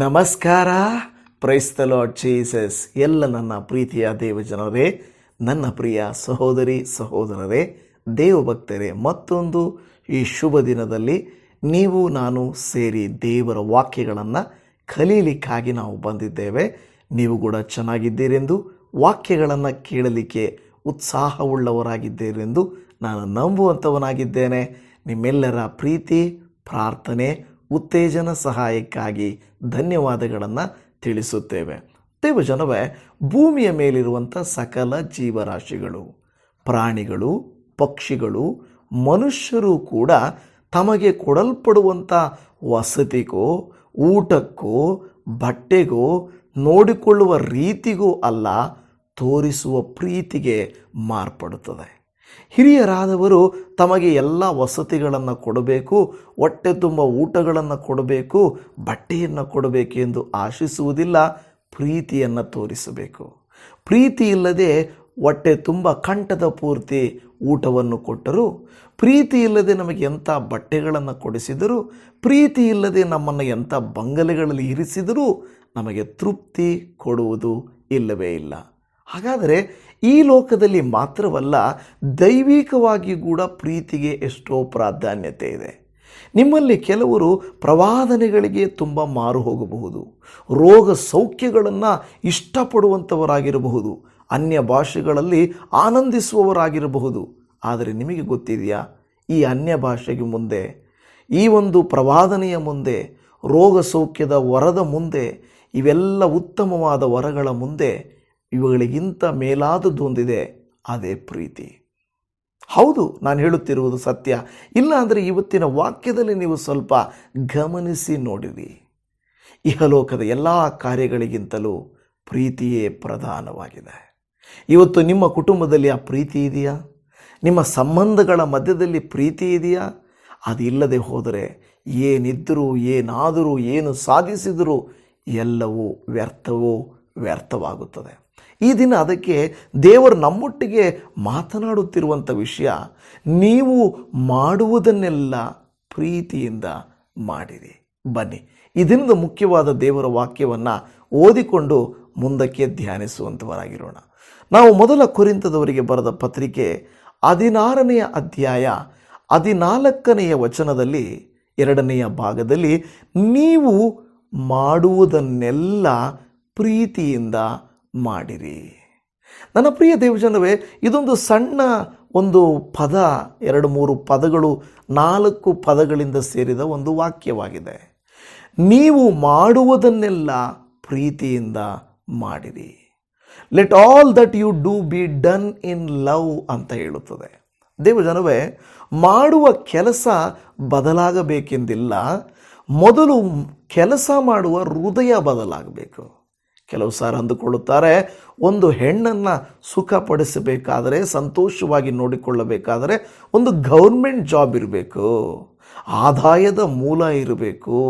ನಮಸ್ಕಾರ. Price the Lord Jesus. ಎಲ್ಲ ನನ್ನ ಪ್ರೀತಿಯ ದೇವಜನರೇ, ನನ್ನ ಪ್ರಿಯ ಸಹೋದರಿ ಸಹೋದರರೇ, ದೇವಭಕ್ತರೇ, ಮತ್ತೊಂದು ಈ ಶುಭ ದಿನದಲ್ಲಿ ನೀವು ನಾನು ಸೇರಿ ದೇವರ ವಾಕ್ಯಗಳನ್ನು ಕಲೀಲಿಕ್ಕಾಗಿ ನಾವು ಬಂದಿದ್ದೇವೆ. ನೀವು ಕೂಡ ಚೆನ್ನಾಗಿದ್ದೀರೆಂದು, ವಾಕ್ಯಗಳನ್ನು ಕೇಳಲಿಕ್ಕೆ ಉತ್ಸಾಹವುಳ್ಳವರಾಗಿದ್ದೀರೆಂದು ನಾನು ನಂಬುವಂಥವನಾಗಿದ್ದೇನೆ. ನಿಮ್ಮೆಲ್ಲರ ಪ್ರೀತಿ, ಪ್ರಾರ್ಥನೆ, ಉತ್ತೇಜನ ಸಹಾಯಕ್ಕಾಗಿ ಧನ್ಯವಾದಗಳನ್ನು ತಿಳಿಸುತ್ತೇವೆ. ದೇವಜನವೇ, ಭೂಮಿಯ ಮೇಲಿರುವಂಥ ಸಕಲ ಜೀವರಾಶಿಗಳು, ಪ್ರಾಣಿಗಳು, ಪಕ್ಷಿಗಳು, ಮನುಷ್ಯರು ಕೂಡ ತಮಗೆ ಕೊಡಲ್ಪಡುವಂಥ ವಸತಿಗೋ, ಊಟಕ್ಕೋ, ಬಟ್ಟೆಗೋ, ನೋಡಿಕೊಳ್ಳುವ ರೀತಿಗೂ ಅಲ್ಲ, ತೋರಿಸುವ ಪ್ರೀತಿಗೆ ಮಾರ್ಪಡುತ್ತದೆ. ಹಿರಿಯರಾದವರು ತಮಗೆ ಎಲ್ಲ ವಸತಿಗಳನ್ನು ಕೊಡಬೇಕು, ಹೊಟ್ಟೆ ತುಂಬ ಊಟಗಳನ್ನು ಕೊಡಬೇಕು, ಬಟ್ಟೆಯನ್ನು ಕೊಡಬೇಕು ಎಂದು ಆಶಿಸುವುದಿಲ್ಲ, ಪ್ರೀತಿಯನ್ನು ತೋರಿಸಬೇಕು. ಪ್ರೀತಿ ಇಲ್ಲದೆ ಹೊಟ್ಟೆ ತುಂಬ ಕಂಠದ ಪೂರ್ತಿ ಊಟವನ್ನು ಕೊಟ್ಟರು, ಪ್ರೀತಿ ಇಲ್ಲದೆ ನಮಗೆ ಎಂಥ ಬಟ್ಟೆಗಳನ್ನು ಕೊಡಿಸಿದರೂ, ಪ್ರೀತಿ ಇಲ್ಲದೆ ನಮ್ಮನ್ನು ಎಂಥ ಬಂಗಲೆಗಳಲ್ಲಿ ಇರಿಸಿದರೂ ನಮಗೆ ತೃಪ್ತಿ ಕೊಡುವುದು ಇಲ್ಲವೇ ಇಲ್ಲ. ಹಾಗಾದರೆ ಈ ಲೋಕದಲ್ಲಿ ಮಾತ್ರವಲ್ಲ, ದೈವಿಕವಾಗಿ ಕೂಡ ಪ್ರೀತಿಗೆ ಎಷ್ಟೋ ಪ್ರಾಧಾನ್ಯತೆ ಇದೆ. ನಿಮ್ಮಲ್ಲಿ ಕೆಲವರು ಪ್ರವಾದನೆಗಳಿಗೆ ತುಂಬ ಮಾರು ಹೋಗಬಹುದು, ರೋಗ ಸೌಖ್ಯಗಳನ್ನು ಇಷ್ಟಪಡುವಂಥವರಾಗಿರಬಹುದು, ಅನ್ಯ ಭಾಷೆಗಳಲ್ಲಿ ಆನಂದಿಸುವವರಾಗಿರಬಹುದು. ಆದರೆ ನಿಮಗೆ ಗೊತ್ತಿದೆಯಾ, ಈ ಅನ್ಯ ಭಾಷೆಗೆ ಮುಂದೆ, ಈ ಒಂದು ಪ್ರವಾದನೆಯ ಮುಂದೆ, ರೋಗ ಸೌಖ್ಯದ ವರದ ಮುಂದೆ, ಇವೆಲ್ಲ ಉತ್ತಮವಾದ ವರಗಳ ಮುಂದೆ ಇವುಗಳಿಗಿಂತ ಮೇಲಾದದ್ದೊಂದಿದೆ, ಅದೇ ಪ್ರೀತಿ. ಹೌದು, ನಾನು ಹೇಳುತ್ತಿರುವುದು ಸತ್ಯ. ಇಲ್ಲ ಅಂದರೆ ಇವತ್ತಿನ ವಾಕ್ಯದಲ್ಲಿ ನೀವು ಸ್ವಲ್ಪ ಗಮನಿಸಿ ನೋಡಿರಿ. ಇಹಲೋಕದ ಎಲ್ಲ ಕಾರ್ಯಗಳಿಗಿಂತಲೂ ಪ್ರೀತಿಯೇ ಪ್ರಧಾನವಾಗಿದೆ. ಇವತ್ತು ನಿಮ್ಮ ಕುಟುಂಬದಲ್ಲಿ ಆ ಪ್ರೀತಿ ಇದೆಯಾ? ನಿಮ್ಮ ಸಂಬಂಧಗಳ ಮಧ್ಯದಲ್ಲಿ ಪ್ರೀತಿ ಇದೆಯಾ? ಅದಿಲ್ಲದೆ ಹೋದರೆ ಏನಿದ್ದರೂ, ಏನಾದರೂ, ಏನು ಸಾಧಿಸಿದರೂ ಎಲ್ಲವೂ ವ್ಯರ್ಥವಾಗುತ್ತದೆ. ಈ ದಿನ ಅದಕ್ಕೆ ದೇವರು ನಮ್ಮೊಟ್ಟಿಗೆ ಮಾತನಾಡುತ್ತಿರುವಂಥ ವಿಷಯ, ನೀವು ಮಾಡುವುದನ್ನೆಲ್ಲ ಪ್ರೀತಿಯಿಂದ ಮಾಡಿರಿ. ಬನ್ನಿ, ಈ ದಿನದ ಮುಖ್ಯವಾದ ದೇವರ ವಾಕ್ಯವನ್ನು ಓದಿಕೊಂಡು ಮುಂದಕ್ಕೆ ಧ್ಯಾನಿಸುವಂಥವರಾಗಿರೋಣ. ನಾವು ಮೊದಲ ಕೊರಿಂಥದವರಿಗೆ ಬರೆದ ಪತ್ರಿಕೆ 16ನೇ ಅಧ್ಯಾಯ 14ನೇ ವಚನದಲ್ಲಿ 2ನೇ ಭಾಗದಲ್ಲಿ, ನೀವು ಮಾಡುವುದನ್ನೆಲ್ಲ ಪ್ರೀತಿಯಿಂದ ಮಾಡಿರಿ. ನನ್ನ ಪ್ರಿಯ ದೇವಜನವೇ, ಇದೊಂದು ಸಣ್ಣ ಒಂದು ಪದ, 2-3 ಪದಗಳು, 4 ಪದಗಳಿಂದ ಸೇರಿದ ಒಂದು ವಾಕ್ಯವಾಗಿದೆ. ನೀವು ಮಾಡುವುದನ್ನೆಲ್ಲ ಪ್ರೀತಿಯಿಂದ ಮಾಡಿರಿ. Let all that you do be done in love ಅಂತ ಹೇಳುತ್ತದೆ. ದೇವಜನವೇ, ಮಾಡುವ ಕೆಲಸ ಬದಲಾಗಬೇಕೆಂದಿಲ್ಲ, ಮೊದಲು ಕೆಲಸ ಮಾಡುವ ಹೃದಯ ಬದಲಾಗಬೇಕು. ಕೆಲವು ಸಾರಿ ಅಂದುಕೊಳ್ಳುತ್ತಾರೆ, ಒಂದು ಹೆಣ್ಣನ್ನು ಸುಖಪಡಿಸಬೇಕಾದರೆ, ಸಂತೋಷವಾಗಿ ನೋಡಿಕೊಳ್ಳಬೇಕಾದರೆ ಒಂದು ಗೌರ್ಮೆಂಟ್ ಜಾಬ್ ಇರಬೇಕು, ಆದಾಯದ ಮೂಲ ಇರಬೇಕು,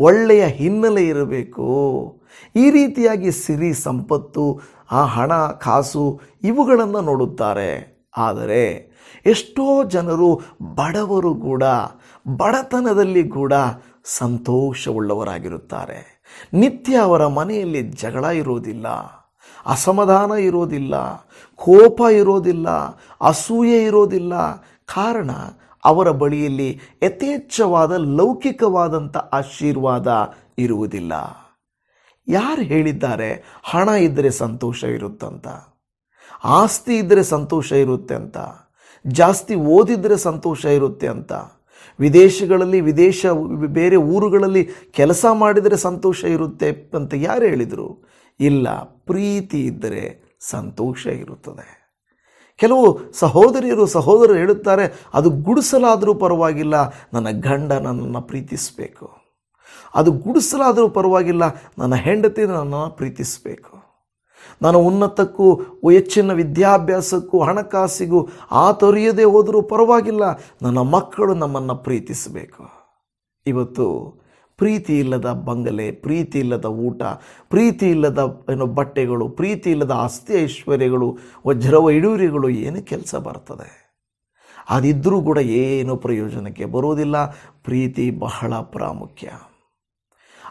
ಒಳ್ಳೆಯ ಹಿನ್ನೆಲೆ ಇರಬೇಕು, ಈ ರೀತಿಯಾಗಿ ಸಿರಿ ಸಂಪತ್ತು, ಹಣ ಕಾಸು ಇವುಗಳನ್ನು ನೋಡುತ್ತಾರೆ. ಆದರೆ ಎಷ್ಟೋ ಜನರು ಬಡವರು ಕೂಡ ಬಡತನದಲ್ಲಿ ಕೂಡ ಸಂತೋಷವುಳ್ಳವರಾಗಿರುತ್ತಾರೆ. ನಿತ್ಯ ಅವರ ಮನೆಯಲ್ಲಿ ಜಗಳ ಇರೋದಿಲ್ಲ, ಅಸಮಾಧಾನ ಇರೋದಿಲ್ಲ, ಕೋಪ ಇರೋದಿಲ್ಲ, ಅಸೂಯೆ ಇರೋದಿಲ್ಲ. ಕಾರಣ, ಅವರ ಬಳಿಯಲ್ಲಿ ಯಥೇಚ್ಛವಾದ ಲೌಕಿಕವಾದಂಥ ಆಶೀರ್ವಾದ ಇರುವುದಿಲ್ಲ. ಯಾರು ಹೇಳಿದ್ದಾರೆ ಹಣ ಇದ್ದರೆ ಸಂತೋಷ ಇರುತ್ತಂತ, ಆಸ್ತಿ ಇದ್ದರೆ ಸಂತೋಷ ಇರುತ್ತೆ ಅಂತ, ಜಾಸ್ತಿ ಓದಿದರೆ ಸಂತೋಷ ಇರುತ್ತೆ ಅಂತ, ವಿದೇಶಗಳಲ್ಲಿ ಬೇರೆ ಊರುಗಳಲ್ಲಿ ಕೆಲಸ ಮಾಡಿದರೆ ಸಂತೋಷ ಇರುತ್ತೆ ಅಂತ ಯಾರು ಹೇಳಿದರು? ಇಲ್ಲ, ಪ್ರೀತಿ ಇದ್ದರೆ ಸಂತೋಷ ಇರುತ್ತದೆ. ಕೆಲವು ಸಹೋದರರು ಹೇಳುತ್ತಾರೆ, ಅದು ಗುಡಿಸಲಾದರೂ ಪರವಾಗಿಲ್ಲ, ನನ್ನ ಗಂಡ ನನ್ನನ್ನು ಪ್ರೀತಿಸಬೇಕು, ಅದು ಗುಡಿಸಲಾದರೂ ಪರವಾಗಿಲ್ಲ, ನನ್ನ ಹೆಂಡತಿ ನನ್ನನ್ನು ಪ್ರೀತಿಸಬೇಕು, ನಾನು ಉನ್ನತಕ್ಕೂ ಹೆಚ್ಚಿನ ವಿದ್ಯಾಭ್ಯಾಸಕ್ಕೂ ಹಣಕಾಸಿಗೂ ತೊರೆಯದೇ ಹೋದರೂ ಪರವಾಗಿಲ್ಲ, ನನ್ನ ಮಕ್ಕಳು ನಮ್ಮನ್ನು ಪ್ರೀತಿಸಬೇಕು. ಇವತ್ತು ಪ್ರೀತಿ ಇಲ್ಲದ ಬಂಗಲೆ, ಪ್ರೀತಿ ಇಲ್ಲದ ಊಟ, ಪ್ರೀತಿ ಇಲ್ಲದ ಬಟ್ಟೆಗಳು, ಪ್ರೀತಿ ಇಲ್ಲದ ಆಸ್ತಿ ಐಶ್ವರ್ಯಗಳು, ವಜ್ರ ವೈಡೂರ್ಯಗಳು ಏನು ಕೆಲಸ ಬರ್ತದೆ? ಅದಿದ್ದರೂ ಕೂಡ ಏನು ಪ್ರಯೋಜನಕ್ಕೆ ಬರುವುದಿಲ್ಲ. ಪ್ರೀತಿ ಬಹಳ ಪ್ರಾಮುಖ್ಯ.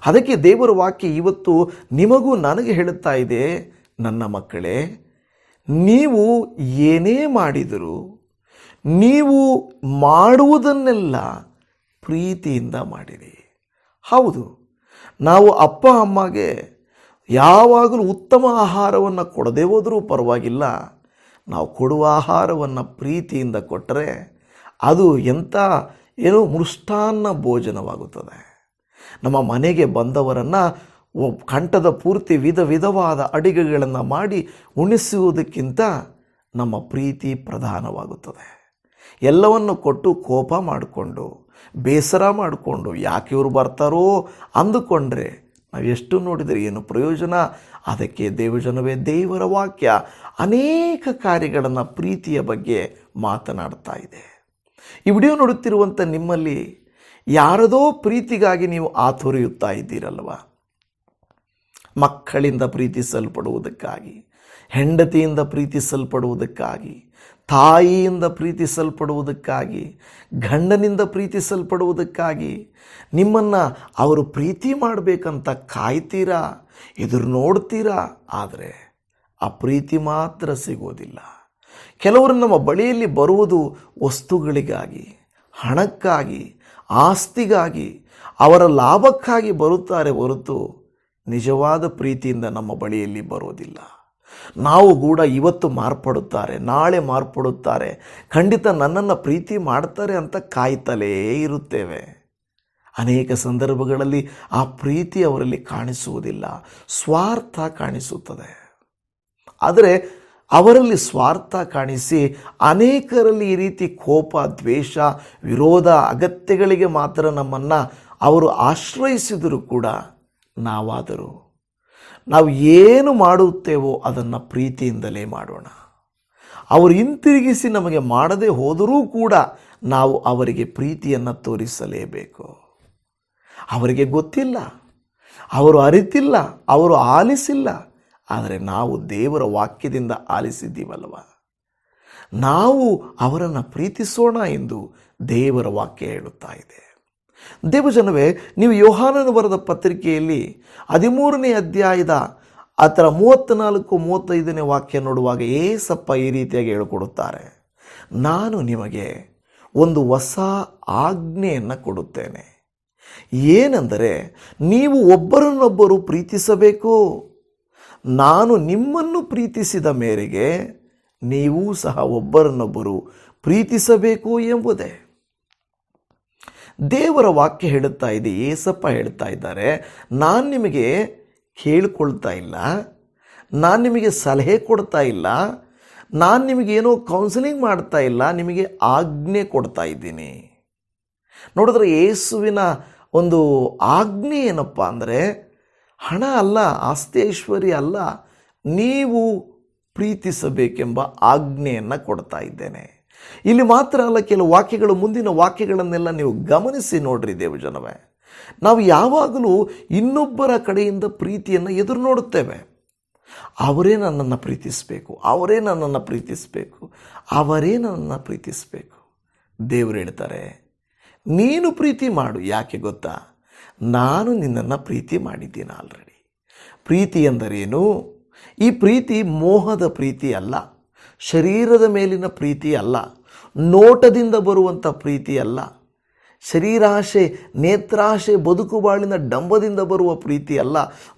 ಅದಕ್ಕೆ ದೇವರ ವಾಕ್ಯ ಇವತ್ತು ನಿಮಗೂ ನನಗೆ ಹೇಳುತ್ತಾ ಇದೆ, ನನ್ನ ಮಕ್ಕಳೇ, ನೀವು ಏನೇ ಮಾಡಿದರೂ ನೀವು ಮಾಡುವುದನ್ನೆಲ್ಲ ಪ್ರೀತಿಯಿಂದ ಮಾಡಿರಿ. ಹೌದು, ನಾವು ಅಪ್ಪ ಅಮ್ಮಗೆ ಯಾವಾಗಲೂ ಉತ್ತಮ ಆಹಾರವನ್ನು ಕೊಡದೇ ಹೋದರೂ ಪರವಾಗಿಲ್ಲ, ನಾವು ಕೊಡುವ ಆಹಾರವನ್ನು ಪ್ರೀತಿಯಿಂದ ಕೊಟ್ಟರೆ ಅದು ಮೃಷ್ಟಾನ್ನ ಭೋಜನವಾಗುತ್ತದೆ. ನಮ್ಮ ಮನೆಗೆ ಬಂದವರನ್ನು ಕಂಠದ ಪೂರ್ತಿ ವಿಧವಾದ ಅಡಿಗೆಗಳನ್ನು ಮಾಡಿ ಉಣಿಸುವುದಕ್ಕಿಂತ ನಮ್ಮ ಪ್ರೀತಿ ಪ್ರಧಾನವಾಗುತ್ತದೆ. ಎಲ್ಲವನ್ನು ಕೊಟ್ಟು ಕೋಪ ಮಾಡಿಕೊಂಡು ಬೇಸರ ಮಾಡಿಕೊಂಡು ಯಾಕೆ ಇವರು ಬರ್ತಾರೋ ಅಂದುಕೊಂಡ್ರೆ ನಾವು ಎಷ್ಟು ನೋಡಿದರೆ ಏನು ಪ್ರಯೋಜನ? ಅದಕ್ಕೆ ದೇವಜನವೇ, ದೇವರ ವಾಕ್ಯ ಅನೇಕ ಕಾರ್ಯಗಳನ್ನು ಪ್ರೀತಿಯ ಬಗ್ಗೆ ಮಾತನಾಡ್ತಾ ಇದೆ. ಈ ವಿಡಿಯೋ ನೋಡುತ್ತಿರುವಂಥ ನಿಮ್ಮಲ್ಲಿ ಯಾರದೋ ಪ್ರೀತಿಗಾಗಿ ನೀವು ಆತುರಿಯುತ್ತಾ ಇದ್ದೀರಲ್ವ? ಮಕ್ಕಳಿಂದ ಪ್ರೀತಿಸಲ್ಪಡುವುದಕ್ಕಾಗಿ, ಹೆಂಡತಿಯಿಂದ ಪ್ರೀತಿಸಲ್ಪಡುವುದಕ್ಕಾಗಿ, ತಾಯಿಯಿಂದ ಪ್ರೀತಿಸಲ್ಪಡುವುದಕ್ಕಾಗಿ, ಗಂಡನಿಂದ ಪ್ರೀತಿಸಲ್ಪಡುವುದಕ್ಕಾಗಿ ನಿಮ್ಮನ್ನು ಅವರು ಪ್ರೀತಿ ಮಾಡಬೇಕಂತ ಕಾಯ್ತೀರಾ, ಎದುರು ನೋಡ್ತೀರಾ. ಆದರೆ ಆ ಪ್ರೀತಿ ಮಾತ್ರ ಸಿಗೋದಿಲ್ಲ. ಕೆಲವರು ನಮ್ಮ ಬಳಿಯಲ್ಲಿ ಬರುವುದು ವಸ್ತುಗಳಿಗಾಗಿ, ಹಣಕ್ಕಾಗಿ, ಆಸ್ತಿಗಾಗಿ, ಅವರ ಲಾಭಕ್ಕಾಗಿ ಬರುತ್ತಾರೆ ಹೊರತು ನಿಜವಾದ ಪ್ರೀತಿಯಿಂದ ನಮ್ಮ ಬಳಿಯಲ್ಲಿ ಬರೋದಿಲ್ಲ. ನಾವು ಕೂಡ ಇವತ್ತು ಮಾರ್ಪಡುತ್ತಾರೆ, ನಾಳೆ ಮಾರ್ಪಡುತ್ತಾರೆ, ಖಂಡಿತ ನನ್ನನ್ನು ಪ್ರೀತಿ ಮಾಡ್ತಾರೆ ಅಂತ ಕಾಯ್ತಲೇ ಇರುತ್ತೇವೆ. ಅನೇಕ ಸಂದರ್ಭಗಳಲ್ಲಿ ಆ ಪ್ರೀತಿ ಅವರಲ್ಲಿ ಕಾಣಿಸುವುದಿಲ್ಲ, ಸ್ವಾರ್ಥ ಕಾಣಿಸುತ್ತದೆ. ಆದರೆ ಅವರಲ್ಲಿ ಸ್ವಾರ್ಥ ಕಾಣಿಸಿ ಅನೇಕರಲ್ಲಿ ಈ ರೀತಿ ಕೋಪ, ದ್ವೇಷ, ವಿರೋಧ, ಅಗತ್ಯಗಳಿಗೆ ಮಾತ್ರ ನಮ್ಮನ್ನು ಅವರು ಆಶ್ರಯಿಸಿದರೂ ಕೂಡ ನಾವು ಏನು ಮಾಡುತ್ತೇವೋ ಅದನ್ನು ಪ್ರೀತಿಯಿಂದಲೇ ಮಾಡೋಣ. ಅವರು ಹಿಂತಿರುಗಿಸಿ ನಮಗೆ ಮಾಡದೇ ಹೋದರೂ ಕೂಡ ನಾವು ಅವರಿಗೆ ಪ್ರೀತಿಯನ್ನು ತೋರಿಸಲೇಬೇಕು. ಅವರಿಗೆ ಗೊತ್ತಿಲ್ಲ, ಅವರು ಅರಿತಿಲ್ಲ, ಅವರು ಆಲಿಸಿಲ್ಲ. ಆದರೆ ನಾವು ದೇವರ ವಾಕ್ಯದಿಂದ ಆಲಿಸಿದ್ದೀವಲ್ವ, ನಾವು ಅವರನ್ನು ಪ್ರೀತಿಸೋಣ ಎಂದು ದೇವರ ವಾಕ್ಯ ಹೇಳುತ್ತಾ ಇದೆ. ದೇವಜನವೇ, ನೀವು ಯೋಹಾನನ ಬರೆದ ಪತ್ರಿಕೆಯಲ್ಲಿ 13ನೇ ಅಧ್ಯಾಯದ 34-35ನೇ ವಾಕ್ಯ ನೋಡುವಾಗ ಏಸಪ್ಪ ಈ ರೀತಿಯಾಗಿ ಹೇಳಿಕೊಡುತ್ತಾರೆ, ನಾನು ನಿಮಗೆ ಒಂದು ಹೊಸ ಆಜ್ಞೆಯನ್ನು ಕೊಡುತ್ತೇನೆ. ಏನೆಂದರೆ, ನೀವು ಒಬ್ಬರನ್ನೊಬ್ಬರು ಪ್ರೀತಿಸಬೇಕು. ನಾನು ನಿಮ್ಮನ್ನು ಪ್ರೀತಿಸಿದ ಮೇರೆಗೆ ನೀವೂ ಸಹ ಒಬ್ಬರನ್ನೊಬ್ಬರು ಪ್ರೀತಿಸಬೇಕು ಎಂಬುದೇ. ದೇವರ ವಾಕ್ಯ ಹೇಳುತ್ತಾ ಇದೆ, ಏಸಪ್ಪ ಹೇಳ್ತಾ ಇದ್ದಾರೆ, ನಾನು ನಿಮಗೆ ಕೇಳಿಕೊಳ್ತಾ ಇಲ್ಲ, ನಾನು ನಿಮಗೆ ಸಲಹೆ ಕೊಡ್ತಾ ಇಲ್ಲ, ನಾನು ನಿಮಗೇನೋ ಕೌನ್ಸಿಲಿಂಗ್ ಮಾಡ್ತಾ ಇಲ್ಲ, ನಿಮಗೆ ಆಜ್ಞೆ ಕೊಡ್ತಾ ಇದ್ದೀನಿ. ನೋಡಿದ್ರೆ ಯೇಸುವಿನ ಒಂದು ಆಜ್ಞೆ ಏನಪ್ಪ ಅಂದರೆ, ಹಣ ಅಲ್ಲ, ಆಸ್ತಿ ಐಶ್ವರ್ಯ ಅಲ್ಲ, ನೀವು ಪ್ರೀತಿಸಬೇಕೆಂಬ ಆಜ್ಞೆಯನ್ನು ಕೊಡ್ತಾ ಇದ್ದೇನೆ. ಇಲ್ಲಿ ಮಾತ್ರ ಅಲ್ಲ, ಕೆಲವು ವಾಕ್ಯಗಳು, ಮುಂದಿನ ವಾಕ್ಯಗಳನ್ನೆಲ್ಲ ನೀವು ಗಮನಿಸಿ ನೋಡ್ರಿ ದೇವಜನವೇ. ನಾವು ಯಾವಾಗಲೂ ಇನ್ನೊಬ್ಬರ ಕಡೆಯಿಂದ ಪ್ರೀತಿಯನ್ನು ಎದುರು ನೋಡುತ್ತೇವೆ. ಅವರೇ ನನ್ನನ್ನು ಪ್ರೀತಿಸಬೇಕು, ಅವರೇ ನನ್ನನ್ನು ಪ್ರೀತಿಸಬೇಕು, ಅವರೇ ನನ್ನನ್ನು ಪ್ರೀತಿಸಬೇಕು. ದೇವರು ಹೇಳ್ತಾರೆ, ನೀನು ಪ್ರೀತಿ ಮಾಡು. ಯಾಕೆ ಗೊತ್ತಾ? ನಾನು ನಿನ್ನನ್ನು ಪ್ರೀತಿ ಮಾಡಿದ್ದೀನಿ ಆಲ್ರೆಡಿ. ಪ್ರೀತಿ ಎಂದರೇನು? ಈ ಪ್ರೀತಿ ಮೋಹದ ಪ್ರೀತಿ ಅಲ್ಲ, ಶರೀರದ ಮೇಲಿನ ಪ್ರೀತಿ ಅಲ್ಲ, ನೋಟದಿಂದ ಬರುವಂಥ ಪ್ರೀತಿ ಅಲ್ಲ, ಶರೀರಾಶೆ, ನೇತ್ರಾಶೆ, ಬದುಕು ಬಾಳಿನ ಡಂಬದಿಂದ ಬರುವ ಪ್ರೀತಿ ಅಲ್ಲ,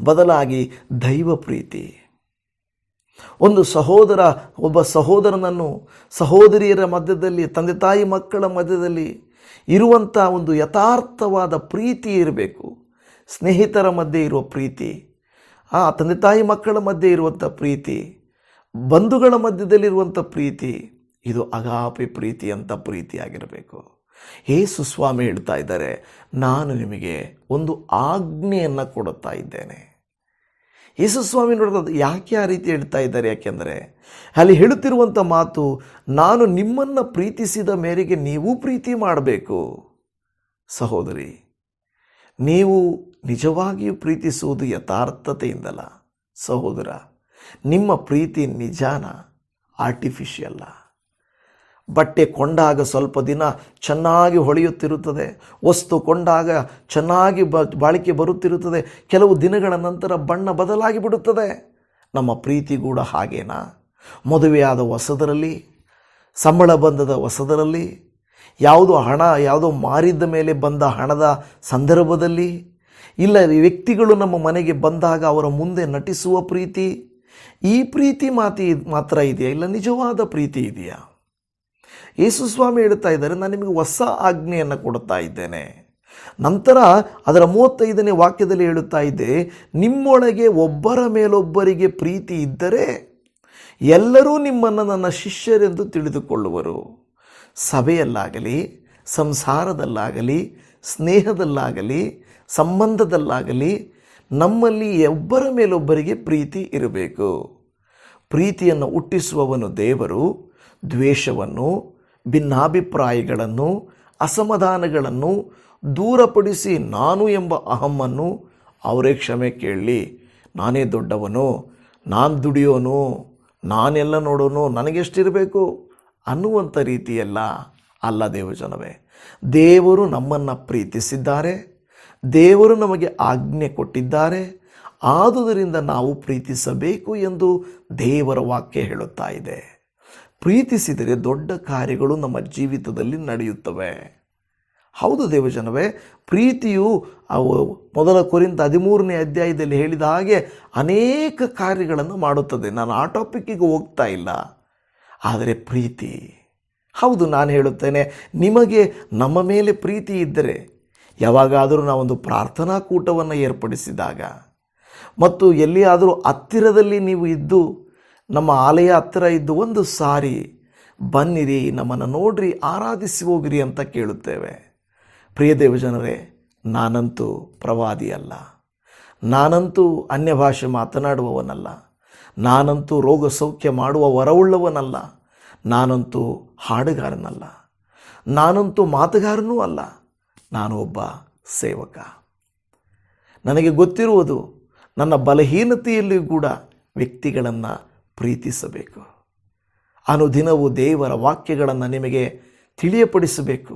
ಬದಲಾಗಿ ದೈವ ಪ್ರೀತಿ. ಒಂದು ಸಹೋದರ ಒಬ್ಬ ಸಹೋದರನನ್ನು, ಸಹೋದರಿಯರ ಮಧ್ಯದಲ್ಲಿ, ತಂದೆ ತಾಯಿ ಮಕ್ಕಳ ಮಧ್ಯದಲ್ಲಿ ಇರುವಂಥ ಒಂದು ಯಥಾರ್ಥವಾದ ಪ್ರೀತಿ ಇರಬೇಕು. ಸ್ನೇಹಿತರ ಮಧ್ಯೆ ಇರುವ ಪ್ರೀತಿ, ತಂದೆ ತಾಯಿ ಮಕ್ಕಳ ಮಧ್ಯೆ ಇರುವಂಥ ಪ್ರೀತಿ, ಬಂಧುಗಳ ಮಧ್ಯದಲ್ಲಿರುವಂಥ ಪ್ರೀತಿ, ಇದು ಅಗಾಪೆ ಪ್ರೀತಿ ಅಂತ ಪ್ರೀತಿಯಾಗಿರಬೇಕು. ಯೇಸು ಸ್ವಾಮಿ ಹೇಳ್ತಾ ಇದ್ದಾರೆ, ನಾನು ನಿಮಗೆ ಒಂದು ಆಜ್ಞೆಯನ್ನು ಕೊಡುತ್ತಾ ಇದ್ದೇನೆ. ಯೇಸು ಸ್ವಾಮಿ ನೋಡೋದು ಯಾಕೆ ಆ ರೀತಿ ಹೇಳ್ತಾ ಇದ್ದಾರೆ? ಯಾಕೆಂದರೆ ಅಲ್ಲಿ ಹೇಳುತ್ತಿರುವಂಥ ಮಾತು, ನಾನು ನಿಮ್ಮನ್ನು ಪ್ರೀತಿಸಿದ ಮೇರೆಗೆ ನೀವು ಪ್ರೀತಿ ಮಾಡಬೇಕು. ಸಹೋದರಿ, ನೀವು ನಿಜವಾಗಿಯೂ ಪ್ರೀತಿಸುವುದು ಯಥಾರ್ಥತೆಯಿಂದಲ್ಲ. ಸಹೋದರ, ನಿಮ್ಮ ಪ್ರೀತಿ ನಿಜಾನ, ಆರ್ಟಿಫಿಷಿಯಲ್ಲ. ಬಟ್ಟೆ ಕೊಂಡಾಗ ಸ್ವಲ್ಪ ದಿನ ಚೆನ್ನಾಗಿ ಹೊಳೆಯುತ್ತಿರುತ್ತದೆ, ವಸ್ತು ಕೊಂಡಾಗ ಚೆನ್ನಾಗಿ ಬಾಳಿಕೆ ಬರುತ್ತಿರುತ್ತದೆ, ಕೆಲವು ದಿನಗಳ ನಂತರ ಬಣ್ಣ ಬದಲಾಗಿ ಬಿಡುತ್ತದೆ. ನಮ್ಮ ಪ್ರೀತಿ ಕೂಡ ಹಾಗೇನಾ? ಮದುವೆಯಾದ ಹೊಸದರಲ್ಲಿ, ಸಂಬಳ ಬಂದದ ಹೊಸದರಲ್ಲಿ, ಯಾವುದೋ ಮಾರಿದ್ದ ಮೇಲೆ ಬಂದ ಹಣದ ಸಂದರ್ಭದಲ್ಲಿ, ಇಲ್ಲ ವ್ಯಕ್ತಿಗಳು ನಮ್ಮ ಮನೆಗೆ ಬಂದಾಗ ಅವರ ಮುಂದೆ ನಟಿಸುವ ಪ್ರೀತಿ, ಈ ಪ್ರೀತಿ ಮಾತ್ರ ಇದೆಯಾ? ಇಲ್ಲ ನಿಜವಾದ ಪ್ರೀತಿ ಇದೆಯಾ? ಯೇಸು ಸ್ವಾಮಿ ಹೇಳ್ತಾ ಇದ್ದಾರೆ, ನಾನು ನಿಮಗೆ ಹೊಸ ಆಜ್ಞೆಯನ್ನು ಕೊಡ್ತಾ ಇದ್ದೇನೆ. ನಂತರ ಅದರ 35ನೇ ವಾಕ್ಯದಲ್ಲಿ ಹೇಳುತ್ತಾ ಇದ್ದೆ, ನಿಮ್ಮೊಳಗೆ ಒಬ್ಬರ ಮೇಲೊಬ್ಬರಿಗೆ ಪ್ರೀತಿ ಇದ್ದರೆ ಎಲ್ಲರೂ ನಿಮ್ಮನ್ನು ನನ್ನ ಶಿಷ್ಯರೆಂದು ತಿಳಿದುಕೊಳ್ಳುವರು. ಸಭೆಯಲ್ಲಾಗಲಿ, ಸಂಸಾರದಲ್ಲಾಗಲಿ, ಸ್ನೇಹದಲ್ಲಾಗಲಿ, ಸಂಬಂಧದಲ್ಲಾಗಲಿ ನಮ್ಮಲ್ಲಿ ಒಬ್ಬರ ಮೇಲೊಬ್ಬರಿಗೆ ಪ್ರೀತಿ ಇರಬೇಕು. ಪ್ರೀತಿಯನ್ನು ಹುಟ್ಟಿಸುವವನು ದೇವರು. ದ್ವೇಷವನ್ನು, ಭಿನ್ನಾಭಿಪ್ರಾಯಗಳನ್ನು, ಅಸಮಾಧಾನಗಳನ್ನು ದೂರಪಡಿಸಿ ನಾನು ಎಂಬ ಅಹಮ್ಮನ್ನು ಅವರೇ ಕ್ಷಮೆ ಕೇಳಲಿ. ನಾನೇ ದೊಡ್ಡವನು, ನಾನು ದುಡಿಯೋನು, ನಾನೆಲ್ಲ ನೋಡೋನು, ನನಗೆಷ್ಟಿರಬೇಕು ಅನ್ನುವಂಥ ರೀತಿಯಲ್ಲ ಅಲ್ಲ ದೇವಜನವೇ. ದೇವರು ನಮ್ಮನ್ನು ಪ್ರೀತಿಸಿದ್ದಾರೆ, ದೇವರು ನಮಗೆ ಆಜ್ಞೆ ಕೊಟ್ಟಿದ್ದಾರೆ. ಆದುದರಿಂದ ನಾವು ಪ್ರೀತಿಸಬೇಕು ಎಂದು ದೇವರ ವಾಕ್ಯ ಹೇಳುತ್ತಾ ಇದೆ. ಪ್ರೀತಿಸಿದರೆ ದೊಡ್ಡ ಕಾರ್ಯಗಳು ನಮ್ಮ ಜೀವಿತದಲ್ಲಿ ನಡೆಯುತ್ತವೆ. ಹೌದು ದೇವಜನವೇ, ಪ್ರೀತಿಯು ಮೊದಲ ಕೊರಿಂಥ 13ನೇ ಅಧ್ಯಾಯದಲ್ಲಿ ಹೇಳಿದ ಹಾಗೆ ಅನೇಕ ಕಾರ್ಯಗಳನ್ನು ಮಾಡುತ್ತದೆ. ನಾನು ಆ ಟಾಪಿಕ್ಕಿಗೆ ಹೋಗ್ತಾ ಇಲ್ಲ. ಆದರೆ ಪ್ರೀತಿ, ಹೌದು ನಾನು ಹೇಳುತ್ತೇನೆ, ನಿಮಗೆ ನಮ್ಮ ಮೇಲೆ ಪ್ರೀತಿ ಇದ್ದರೆ ಯಾವಾಗಾದರೂ ನಾವೊಂದು ಪ್ರಾರ್ಥನಾ ಕೂಟವನ್ನು ಏರ್ಪಡಿಸಿದಾಗ ಮತ್ತು ಎಲ್ಲಿಯಾದರೂ ಹತ್ತಿರದಲ್ಲಿ ನೀವು ಇದ್ದು, ನಮ್ಮ ಆಲಯ ಹತ್ತಿರ ಇದ್ದು ಒಂದು ಸಾರಿ ಬನ್ನಿರಿ, ನಮ್ಮನ್ನು ನೋಡ್ರಿ, ಆರಾಧಿಸಿ ಹೋಗಿರಿ ಅಂತ ಕೇಳುತ್ತೇವೆ. ಪ್ರಿಯ ದೇವಜನರೇ, ನಾನಂತೂ ಪ್ರವಾದಿ ಅಲ್ಲ, ನಾನಂತೂ ಅನ್ಯ ಭಾಷೆ ಮಾತನಾಡುವವನಲ್ಲ, ನಾನಂತೂ ರೋಗ ಸೌಖ್ಯ ಮಾಡುವ ವರವುಳ್ಳವನಲ್ಲ, ನಾನಂತೂ ಹಾಡುಗಾರನಲ್ಲ, ನಾನಂತೂ ಮಾತುಗಾರನೂ ಅಲ್ಲ. ನಾನು ಒಬ್ಬ ಸೇವಕ. ನನಗೆ ಗೊತ್ತಿರುವುದು, ನನ್ನ ಬಲಹೀನತೆಯಲ್ಲಿಯೂ ಕೂಡ ವ್ಯಕ್ತಿಗಳನ್ನು ಪ್ರೀತಿಸಬೇಕು. ಅನುದಿನವೂ ದೇವರ ವಾಕ್ಯಗಳನ್ನು ನಿಮಗೆ ತಿಳಿಯಪಡಿಸಬೇಕು.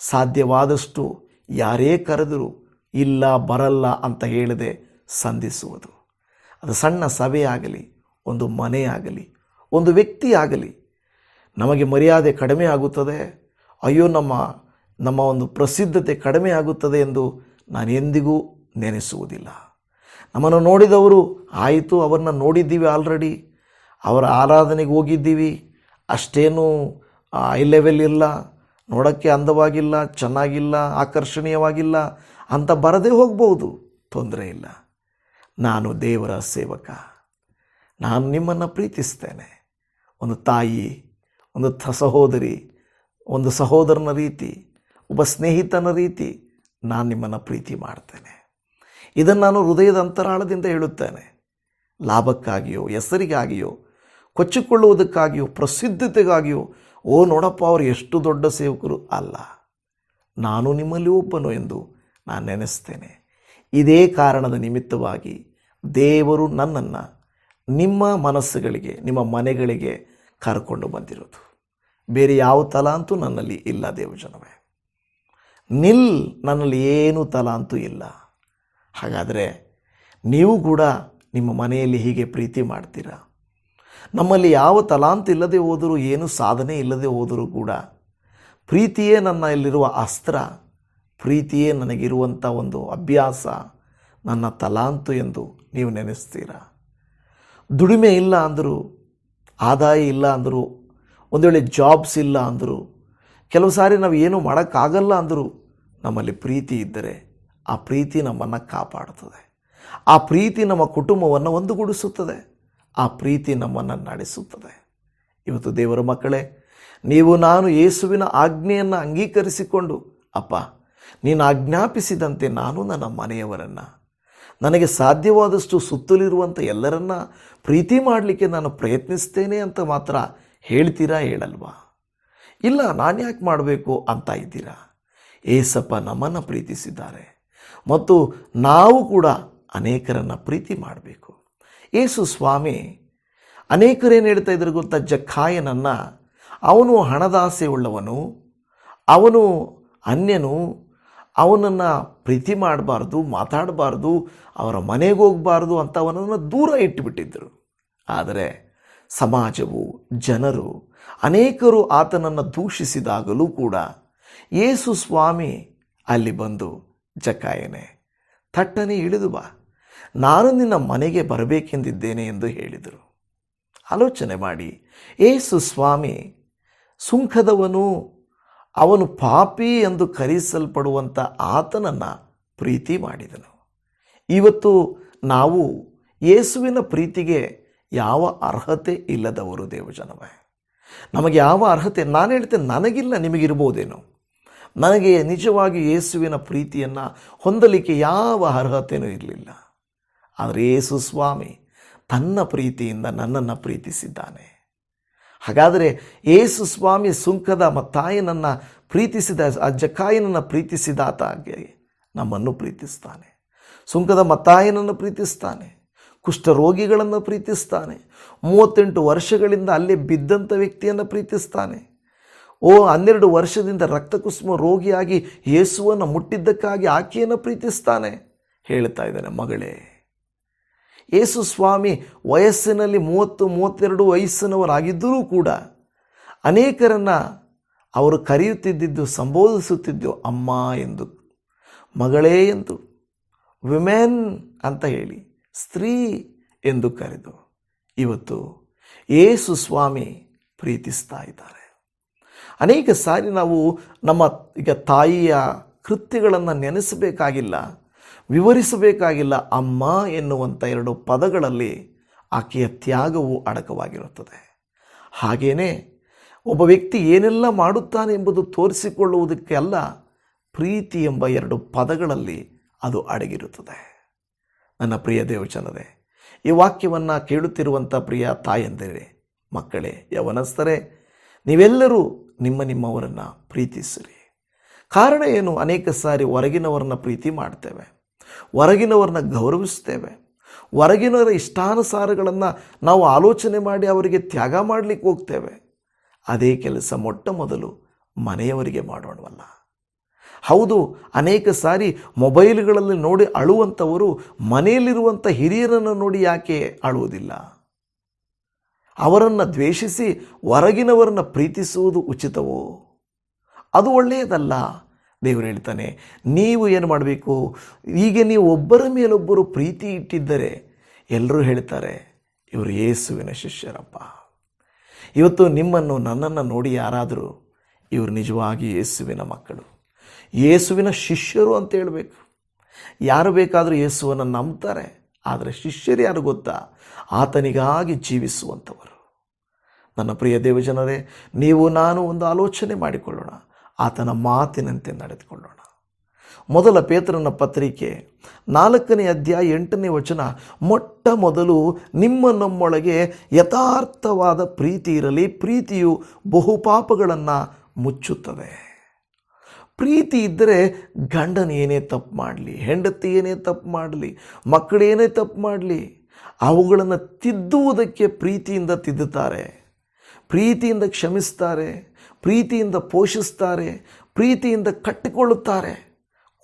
ಸಾಧ್ಯವಾದಷ್ಟು ಯಾರೇ ಕರೆದರೂ ಇಲ್ಲ ಬರಲ್ಲ ಅಂತ ಹೇಳದೆ ಸಂಧಿಸುವುದು. ಅದು ಸಣ್ಣ ಸಭೆಯಾಗಲಿ, ಒಂದು ಮನೆಯಾಗಲಿ, ಒಂದು ವ್ಯಕ್ತಿಯಾಗಲಿ. ನಮಗೆ ಮರ್ಯಾದೆ ಕಡಿಮೆ ಆಗುತ್ತದೆ, ಅಯ್ಯೋ ನಮ್ಮ ಒಂದು ಪ್ರಸಿದ್ಧತೆ ಕಡಿಮೆ ಆಗುತ್ತದೆ ಎಂದು ನಾನು ಎಂದಿಗೂ ನೆನೆಸುವುದಿಲ್ಲ. ನಮ್ಮನ್ನು ನೋಡಿದವರು ಆಯಿತು, ಅವರನ್ನ ನೋಡಿದ್ದೀವಿ ಆಲ್ರೆಡಿ, ಅವರ ಆರಾಧನೆಗೆ ಹೋಗಿದ್ದೀವಿ, ಅಷ್ಟೇನೂ ಹೈ ಲೆವೆಲ್ ಇಲ್ಲ, ನೋಡೋಕ್ಕೆ ಅಂದವಾಗಿಲ್ಲ, ಚೆನ್ನಾಗಿಲ್ಲ, ಆಕರ್ಷಣೀಯವಾಗಿಲ್ಲ ಅಂತ ಬರದೇ ಹೋಗ್ಬೋದು, ತೊಂದರೆ ಇಲ್ಲ. ನಾನು ದೇವರ ಸೇವಕ, ನಾನು ನಿಮ್ಮನ್ನು ಪ್ರೀತಿಸ್ತೇನೆ. ಒಂದು ತಾಯಿ, ಒಂದು ಸಹೋದರಿ, ಒಂದು ಸಹೋದರನ ರೀತಿ, ಒಬ್ಬ ಸ್ನೇಹಿತನ ರೀತಿ ನಾನು ನಿಮ್ಮನ್ನು ಪ್ರೀತಿ ಮಾಡ್ತೇನೆ. ಇದನ್ನು ನಾನು ಹೃದಯದ ಅಂತರಾಳದಿಂದ ಹೇಳುತ್ತೇನೆ. ಲಾಭಕ್ಕಾಗಿಯೋ, ಹೆಸರಿಗಾಗಿಯೋ, ಕೊಚ್ಚಿಕೊಳ್ಳುವುದಕ್ಕಾಗಿಯೋ, ಪ್ರಸಿದ್ಧತೆಗಾಗಿಯೋ, ಓ ನೋಡಪ್ಪ ಅವರು ಎಷ್ಟು ದೊಡ್ಡ ಸೇವಕರು ಅಲ್ಲ. ನಾನು ನಿಮ್ಮಲ್ಲಿ ಒಬ್ಬನು ಎಂದು ನಾನು ನೆನೆಸ್ತೇನೆ. ಇದೇ ಕಾರಣದ ನಿಮಿತ್ತವಾಗಿ ದೇವರು ನನ್ನನ್ನು ನಿಮ್ಮ ಮನಸ್ಸುಗಳಿಗೆ, ನಿಮ್ಮ ಮನೆಗಳಿಗೆ ಕರ್ಕೊಂಡು ಬಂದಿರೋದು. ಬೇರೆ ಯಾವ ತಲಾಂತೂ ನನ್ನಲ್ಲಿ ಇಲ್ಲ ದೇವಜನವೇ. ನನ್ನಲ್ಲಿ ಏನೂ ತಲಾಂತೂ ಇಲ್ಲ. ಹಾಗಾದರೆ ನೀವು ಕೂಡ ನಿಮ್ಮ ಮನೆಯಲ್ಲಿ ಹೀಗೆ ಪ್ರೀತಿ ಮಾಡ್ತೀರಾ? ನಮ್ಮಲ್ಲಿ ಯಾವ ತಲಾಂತ ಇಲ್ಲದೆ ಹೋದರೂ, ಏನು ಸಾಧನೆ ಇಲ್ಲದೆ ಹೋದರೂ ಕೂಡ ಪ್ರೀತಿಯೇ ನನ್ನಲ್ಲಿರುವ ಅಸ್ತ್ರ, ಪ್ರೀತಿಯೇ ನನಗಿರುವಂಥ ಒಂದು ಅಭ್ಯಾಸ, ನನ್ನ ತಲಾಂತು ಎಂದು ನೀವು ನೆನೆಸ್ತೀರಾ? ದುಡಿಮೆ ಇಲ್ಲ ಅಂದರೂ, ಆದಾಯ ಇಲ್ಲ ಅಂದರೂ, ಒಂದು ವೇಳೆ ಜಾಬ್ಸ್ ಇಲ್ಲ ಅಂದರೂ, ಕೆಲವು ಸಾರಿ ನಾವು ಏನೂ ಮಾಡೋಕ್ಕಾಗಲ್ಲ ಅಂದರೂ, ನಮ್ಮಲ್ಲಿ ಪ್ರೀತಿ ಇದ್ದರೆ ಆ ಪ್ರೀತಿ ನಮ್ಮನ್ನು ಕಾಪಾಡುತ್ತದೆ. ಆ ಪ್ರೀತಿ ನಮ್ಮ ಕುಟುಂಬವನ್ನು ಒಂದುಗೂಡಿಸುತ್ತದೆ. ಆ ಪ್ರೀತಿ ನಮ್ಮನ್ನು ನಡೆಸುತ್ತದೆ. ಇವತ್ತು ದೇವರ ಮಕ್ಕಳೇ, ನೀವು ನಾನು ಯೇಸುವಿನ ಆಜ್ಞೆಯನ್ನು ಅಂಗೀಕರಿಸಿಕೊಂಡು, ಅಪ್ಪ ನೀನು ಆಜ್ಞಾಪಿಸಿದಂತೆ ನಾನು ನನ್ನ ಮನೆಯವರನ್ನು, ನನಗೆ ಸಾಧ್ಯವಾದಷ್ಟು ಸುತ್ತಲಿರುವಂಥ ಎಲ್ಲರನ್ನ ಪ್ರೀತಿ ಮಾಡಲಿಕ್ಕೆ ನಾನು ಪ್ರಯತ್ನಿಸ್ತೇನೆ ಅಂತ ಮಾತ್ರ ಹೇಳ್ತೀರಾ, ಹೇಳಲ್ವಾ? ಇಲ್ಲ ನಾನು ಯಾಕೆ ಮಾಡಬೇಕು ಅಂತ ಇದ್ದೀರಾ? ಏಸಪ್ಪ ನಮ್ಮನ್ನು ಪ್ರೀತಿಸಿದ್ದಾರೆ ಮತ್ತು ನಾವು ಕೂಡ ಅನೇಕರನ್ನು ಪ್ರೀತಿ ಮಾಡಬೇಕು. ಯೇಸು ಸ್ವಾಮಿ ಅನೇಕರೇನು ಹೇಳ್ತಾ ಇದ್ರು ಗೊತ್ತಾ? ಜಕ್ಕಾಯನನ್ನು ಅವನು ಹಣದಾಸೆ ಉಳ್ಳವನು, ಅವನು ಅನ್ಯನು, ಅವನನ್ನು ಪ್ರೀತಿ ಮಾಡಬಾರ್ದು, ಮಾತಾಡಬಾರ್ದು, ಅವರ ಮನೆಗೆ ಹೋಗಬಾರ್ದು ಅಂತ ಅವನನ್ನು ದೂರ ಇಟ್ಟುಬಿಟ್ಟಿದ್ದರು. ಆದರೆ ಸಮಾಜವು, ಜನರು, ಅನೇಕರು ಆತನನ್ನು ದೂಷಿಸಿದಾಗಲೂ ಕೂಡ ಯೇಸು ಸ್ವಾಮಿ ಅಲ್ಲಿ ಬಂದು, ಜಕ್ಕಾಯನೇ, ಥಟ್ಟನೆ ಇಳಿದು ಬಾ, ನಾನು ನಿನ್ನ ಮನೆಗೆ ಬರಬೇಕೆಂದಿದ್ದೇನೆ ಎಂದು ಹೇಳಿದರು. ಆಲೋಚನೆ ಮಾಡಿ, ಯೇಸು ಸ್ವಾಮಿ ಸುಂಕದವನು, ಅವನು ಪಾಪಿ ಎಂದು ಕರೆಸಲ್ಪಡುವಂಥ ಆತನನ್ನು ಪ್ರೀತಿ ಮಾಡಿದನು. ಇವತ್ತು ನಾವು ಯೇಸುವಿನ ಪ್ರೀತಿಗೆ ಯಾವ ಅರ್ಹತೆ ಇಲ್ಲದವರು ದೇವಜನವೇ. ನಮಗೆ ಯಾವ ಅರ್ಹತೆ, ನಾನು ಹೇಳ್ತೇನೆ ನನಗಿಲ್ಲ, ನಿಮಗಿರ್ಬೋದೇನೋ. ನನಗೆ ನಿಜವಾಗಿ ಯೇಸುವಿನ ಪ್ರೀತಿಯನ್ನು ಹೊಂದಲಿಕ್ಕೆ ಯಾವ ಅರ್ಹತೆಯೂ ಇರಲಿಲ್ಲ. ಆದರೆ ಯೇಸು ಸ್ವಾಮಿ ತನ್ನ ಪ್ರೀತಿಯಿಂದ ನನ್ನನ್ನು ಪ್ರೀತಿಸಿದ್ದಾನೆ. ಹಾಗಾದರೆ ಯೇಸು ಸ್ವಾಮಿ ಸುಂಕದ ಮತ್ತಾಯನನ್ನು ಪ್ರೀತಿಸಿದ, ಆ ಜಕ್ಕಾಯನನ್ನು ಪ್ರೀತಿಸಿದಾತ ಹಾಗೆ ನಮ್ಮನ್ನು ಪ್ರೀತಿಸ್ತಾನೆ. ಸುಂಕದ ಮತ್ತಾಯನನ್ನು ಪ್ರೀತಿಸ್ತಾನೆ, ಕುಷ್ಠರೋಗಿಗಳನ್ನು ಪ್ರೀತಿಸ್ತಾನೆ, 38 ವರ್ಷಗಳಿಂದ ಅಲ್ಲೇ ಬಿದ್ದಂಥ ವ್ಯಕ್ತಿಯನ್ನು ಪ್ರೀತಿಸ್ತಾನೆ. 12 ವರ್ಷದಿಂದ ರಕ್ತಕುಸುಮ ರೋಗಿಯಾಗಿ ಯೇಸುವನ್ನು ಮುಟ್ಟಿದ್ದಕ್ಕಾಗಿ ಆಕೆಯನ್ನು ಪ್ರೀತಿಸ್ತಾನೆ. ಹೇಳ್ತಾ ಇದ್ದಾನೆ, ಮಗಳೇ, ಯೇಸು ಸ್ವಾಮಿ ವಯಸ್ಸಿನಲ್ಲಿ 30-32 ವಯಸ್ಸಿನವರಾಗಿದ್ದರೂ ಕೂಡ ಅನೇಕರನ್ನು ಅವರು ಕರೆಯುತ್ತಿದ್ದು, ಸಂಬೋಧಿಸುತ್ತಿದ್ದು ಅಮ್ಮ ಎಂದು, ಮಗಳೇ ಎಂದು, ವಿಮೆನ್ ಅಂತ ಹೇಳಿ, ಸ್ತ್ರೀ ಎಂದು ಕರೆದು ಇವತ್ತು ಯೇಸು ಸ್ವಾಮಿ ಪ್ರೀತಿಸ್ತಾ ಇದ್ದಾರೆ. ಅನೇಕ ಸಾರಿ ನಾವು ನಮ್ಮ ಈಗ ತಾಯಿಯ ಕೃತ್ಯಗಳನ್ನು ನೆನೆಸಬೇಕಾಗಿಲ್ಲ, ವಿವರಿಸಬೇಕಾಗಿಲ್ಲ. ಅಮ್ಮ ಎನ್ನುವಂಥ 2 ಪದಗಳಲ್ಲಿ ಆಕೆಯ ತ್ಯಾಗವು ಅಡಕವಾಗಿರುತ್ತದೆ. ಹಾಗೆಯೇ ಒಬ್ಬ ವ್ಯಕ್ತಿ ಏನೆಲ್ಲ ಮಾಡುತ್ತಾನೆ ಎಂಬುದು ತೋರಿಸಿಕೊಳ್ಳುವುದಕ್ಕೆ ಅಲ್ಲ, ಪ್ರೀತಿ ಎಂಬ 2 ಪದಗಳಲ್ಲಿ ಅದು ಅಡಗಿರುತ್ತದೆ. ನನ್ನ ಪ್ರಿಯ ದೇವಜನರೇ, ಈ ವಾಕ್ಯವನ್ನು ಕೇಳುತ್ತಿರುವಂಥ ಪ್ರಿಯ ತಾಯಂದಿರೇ, ಮಕ್ಕಳೇ, ಯವನಸ್ಥರೇ, ನೀವೆಲ್ಲರೂ ನಿಮ್ಮವರನ್ನು ಪ್ರೀತಿಸಿರಿ. ಕಾರಣ ಏನು? ಅನೇಕ ಸಾರಿ ಹೊರಗಿನವರನ್ನ ಪ್ರೀತಿ ಮಾಡ್ತೇವೆ, ಹೊರಗಿನವರನ್ನ ಗೌರವಿಸ್ತೇವೆ, ಹೊರಗಿನವರ ಇಷ್ಟಾನುಸಾರಗಳನ್ನು ನಾವು ಆಲೋಚನೆ ಮಾಡಿ ಅವರಿಗೆ ತ್ಯಾಗ ಮಾಡಲಿಕ್ಕೆ ಹೋಗ್ತೇವೆ. ಅದೇ ಕೆಲಸ ಮೊಟ್ಟ ಮೊದಲು ಮನೆಯವರಿಗೆ ಮಾಡೋಣವಲ್ಲ. ಹೌದು, ಅನೇಕ ಸಾರಿ ಮೊಬೈಲ್ಗಳಲ್ಲಿ ನೋಡಿ ಅಳುವಂಥವರು ಮನೆಯಲ್ಲಿರುವಂಥ ಹಿರಿಯರನ್ನು ನೋಡಿ ಯಾಕೆ ಅಳುವುದಿಲ್ಲ? ಅವರನ್ನು ದ್ವೇಷಿಸಿ ಹೊರಗಿನವರನ್ನು ಪ್ರೀತಿಸುವುದು ಉಚಿತವೋ? ಅದು ಒಳ್ಳೆಯದಲ್ಲ. ದೇವರು ಹೇಳ್ತಾನೆ, ನೀವು ಏನು ಮಾಡಬೇಕು? ಈಗ ನೀವು ಒಬ್ಬರ ಮೇಲೊಬ್ಬರು ಪ್ರೀತಿ ಇಟ್ಟಿದ್ದರೆ ಎಲ್ಲರೂ ಹೇಳ್ತಾರೆ, ಇವರು ಯೇಸುವಿನ ಶಿಷ್ಯರಪ್ಪ. ಇವತ್ತು ನಿಮ್ಮನ್ನು, ನನ್ನನ್ನು ನೋಡಿ ಯಾರಾದರೂ ಇವರು ನಿಜವಾಗಿ ಯೇಸುವಿನ ಮಕ್ಕಳು, ಯೇಸುವಿನ ಶಿಷ್ಯರು ಅಂತ ಹೇಳಬೇಕು. ಯಾರು ಬೇಕಾದರೂ ಯೇಸುವನ್ನು ನಂಬ್ತಾರೆ. ಆದರೆ ಶಿಷ್ಯರು ಯಾರು ಗೊತ್ತಾ? ಆತನಿಗಾಗಿ ಜೀವಿಸುವಂಥವರು. ನನ್ನ ಪ್ರಿಯ ದೇವಜನರೇ, ನೀವು ನಾನು ಒಂದು ಆಲೋಚನೆ ಮಾಡಿಕೊಳ್ಳೋಣ, ಆತನ ಮಾತಿನಂತೆ ನಡೆದುಕೊಳ್ಳೋಣ. ಮೊದಲ ಪೇತ್ರನ ಪತ್ರಿಕೆ 4ನೇ ಅಧ್ಯಾಯ 8ನೇ ವಚನ, ಮೊಟ್ಟ ಮೊದಲು ನಮ್ಮೊಳಗೆ ಯಥಾರ್ಥವಾದ ಪ್ರೀತಿ ಇರಲಿ, ಪ್ರೀತಿಯು ಬಹುಪಾಪಗಳನ್ನು ಮುಚ್ಚುತ್ತದೆ. ಪ್ರೀತಿ ಇದ್ದರೆ ಗಂಡನ ಏನೇ ತಪ್ಪು ಮಾಡಲಿ, ಹೆಂಡತಿ ಏನೇ ತಪ್ಪು ಮಾಡಲಿ, ಮಕ್ಕಳೇನೇ ತಪ್ಪು ಮಾಡಲಿ, ಅವುಗಳನ್ನು ತಿದ್ದುವುದಕ್ಕೆ ಪ್ರೀತಿಯಿಂದ ತಿದ್ದುತ್ತಾರೆ, ಪ್ರೀತಿಯಿಂದ ಕ್ಷಮಿಸ್ತಾರೆ, ಪ್ರೀತಿಯಿಂದ ಪೋಷಿಸ್ತಾರೆ, ಪ್ರೀತಿಯಿಂದ ಕಟ್ಟಿಕೊಳ್ಳುತ್ತಾರೆ.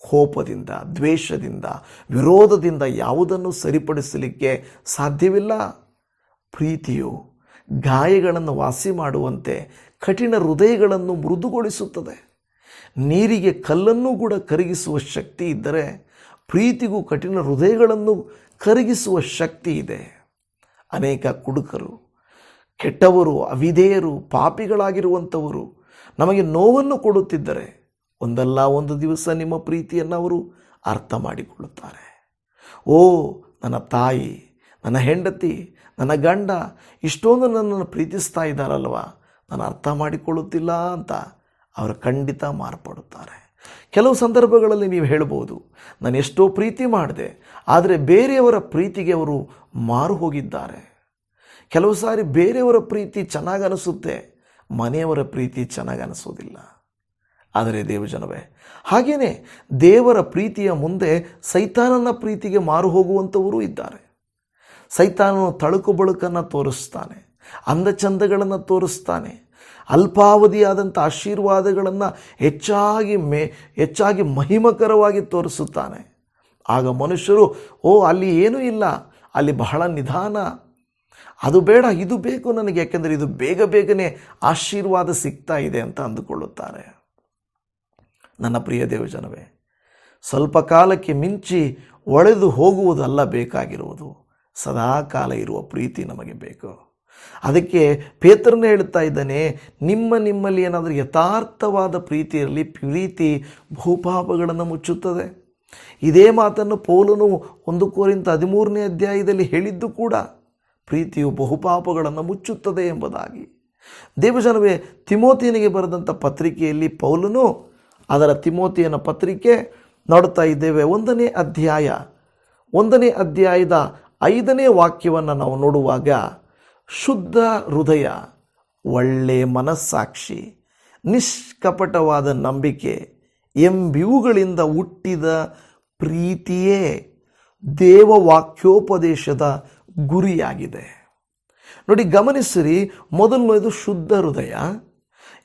ಕೋಪದಿಂದ, ದ್ವೇಷದಿಂದ, ವಿರೋಧದಿಂದ ಯಾವುದನ್ನು ಸರಿಪಡಿಸಲಿಕ್ಕೆ ಸಾಧ್ಯವಿಲ್ಲ. ಪ್ರೀತಿಯು ಗಾಯಗಳನ್ನು ವಾಸಿ ಮಾಡುವಂತೆ ಕಠಿಣ ಹೃದಯಗಳನ್ನು ಮೃದುಗೊಳಿಸುತ್ತದೆ. ನೀರಿಗೆ ಕಲ್ಲನ್ನು ಕೂಡ ಕರಗಿಸುವ ಶಕ್ತಿ ಇದ್ದರೆ ಪ್ರೀತಿಗೂ ಕಠಿಣ ಹೃದಯಗಳನ್ನು ಕರಗಿಸುವ ಶಕ್ತಿ ಇದೆ. ಅನೇಕ ಕುಡುಕರು, ಕೆಟ್ಟವರು, ಅವಿಧೇಯರು, ಪಾಪಿಗಳಾಗಿರುವಂಥವರು ನಮಗೆ ನೋವನ್ನು ಕೊಡುತ್ತಿದ್ದರೆ ಒಂದಲ್ಲ ಒಂದು ದಿವಸ ನಿಮ್ಮ ಪ್ರೀತಿಯನ್ನು ಅವರು ಅರ್ಥ ಮಾಡಿಕೊಳ್ಳುತ್ತಾರೆ. ಓ ನನ್ನ ತಾಯಿ, ನನ್ನ ಹೆಂಡತಿ, ನನ್ನ ಗಂಡ ಇಷ್ಟೊಂದು ನನ್ನನ್ನು ಪ್ರೀತಿಸ್ತಾ ಇದ್ದಾರಲ್ವ, ನಾನು ಅರ್ಥ ಮಾಡಿಕೊಳ್ಳುತ್ತಿಲ್ಲ ಅಂತ ಅವರು ಖಂಡಿತ ಮಾರ್ಪಡುತ್ತಾರೆ. ಕೆಲವು ಸಂದರ್ಭಗಳಲ್ಲಿ ನೀವು ಹೇಳ್ಬೋದು, ನಾನು ಎಷ್ಟೋ ಪ್ರೀತಿ ಮಾಡಿದೆ, ಆದರೆ ಬೇರೆಯವರ ಪ್ರೀತಿಗೆ ಅವರು ಮಾರು ಹೋಗಿದ್ದಾರೆ. ಕೆಲವು ಸಾರಿ ಬೇರೆಯವರ ಪ್ರೀತಿ ಚೆನ್ನಾಗಿ ಅನಿಸುತ್ತೆ, ಮನೆಯವರ ಪ್ರೀತಿ ಚೆನ್ನಾಗಿ ಅನಿಸೋದಿಲ್ಲ. ಆದರೆ ದೇವಜನವೇ, ಹಾಗೆಯೇ ದೇವರ ಪ್ರೀತಿಯ ಮುಂದೆ ಸೈತಾನನ ಪ್ರೀತಿಗೆ ಮಾರು ಹೋಗುವಂಥವರೂ ಇದ್ದಾರೆ. ಸೈತಾನನು ತಳುಕು ಬಳುಕನ್ನು ತೋರಿಸ್ತಾನೆ, ಅಂದಚಂದಗಳನ್ನು ತೋರಿಸ್ತಾನೆ, ಅಲ್ಪಾವಧಿಯಾದಂಥ ಆಶೀರ್ವಾದಗಳನ್ನು ಹೆಚ್ಚಾಗಿ ಮಹಿಮಕರವಾಗಿ ತೋರಿಸುತ್ತಾನೆ. ಆಗ ಮನುಷ್ಯರು ಅಲ್ಲಿ ಏನೂ ಇಲ್ಲ, ಅಲ್ಲಿ ಬಹಳ ನಿಧಾನ, ಅದು ಬೇಡ ಇದು ಬೇಕು ನನಗೆ, ಯಾಕೆಂದರೆ ಇದು ಬೇಗನೆ ಆಶೀರ್ವಾದ ಸಿಗ್ತಾ ಇದೆ ಅಂತ ಅಂದುಕೊಳ್ಳುತ್ತಾರೆ. ನನ್ನ ಪ್ರಿಯ ದೇವಜನವೇ, ಸ್ವಲ್ಪ ಕಾಲಕ್ಕೆ ಮಿಂಚಿ ಒಳೆದು ಹೋಗುವುದಲ್ಲ ಬೇಕಾಗಿರುವುದು, ಸದಾ ಕಾಲ ಇರುವ ಪ್ರೀತಿ ನಮಗೆ ಬೇಕು. ಅದಕ್ಕೆ ಪೇತ್ರನು ಹೇಳುತ್ತಾ ಇದ್ದಾನೆ, ನಿಮ್ಮಲ್ಲಿ ಏನಾದರೂ ಯಥಾರ್ಥವಾದ ಪ್ರೀತಿ ಇರಲಿ, ಪ್ರೀತಿ ಬಹುಪಾಪಗಳನ್ನು ಮುಚ್ಚುತ್ತದೆ. ಇದೇ ಮಾತನ್ನು ಪೌಲನು 1 ಕೊರಿಂಥ 13ನೇ ಅಧ್ಯಾಯದಲ್ಲಿ ಹೇಳಿದ್ದು ಕೂಡ, ಪ್ರೀತಿಯು ಬಹುಪಾಪಗಳನ್ನು ಮುಚ್ಚುತ್ತದೆ ಎಂಬುದಾಗಿ. ದೇವಜನವೇ, ತಿಮೋತಿಯನಿಗೆ ಬರೆದಂಥ ಪತ್ರಿಕೆಯಲ್ಲಿ ಪೌಲನು ಅದರ ತಿಮೋತಿಯನ ಪತ್ರಿಕೆ ನೋಡ್ತಾ ಇದ್ದೇವೆ. 1ನೇ ಅಧ್ಯಾಯದ 5ನೇ ವಾಕ್ಯವನ್ನು ನಾವು ನೋಡುವಾಗ, ಶುದ್ಧ ಹೃದಯ, ಒಳ್ಳೆಯ ಮನಸ್ಸಾಕ್ಷಿ, ನಿಷ್ಕಪಟವಾದ ನಂಬಿಕೆ ಎಂಬಿವುಗಳಿಂದ ಹುಟ್ಟಿದ ಪ್ರೀತಿಯೇ ದೇವವಾಕ್ಯೋಪದೇಶದ ಗುರಿಯಾಗಿದೆ. ನೋಡಿ, ಗಮನಿಸಿರಿ, ಮೊದಲನೇದು ಶುದ್ಧ ಹೃದಯ,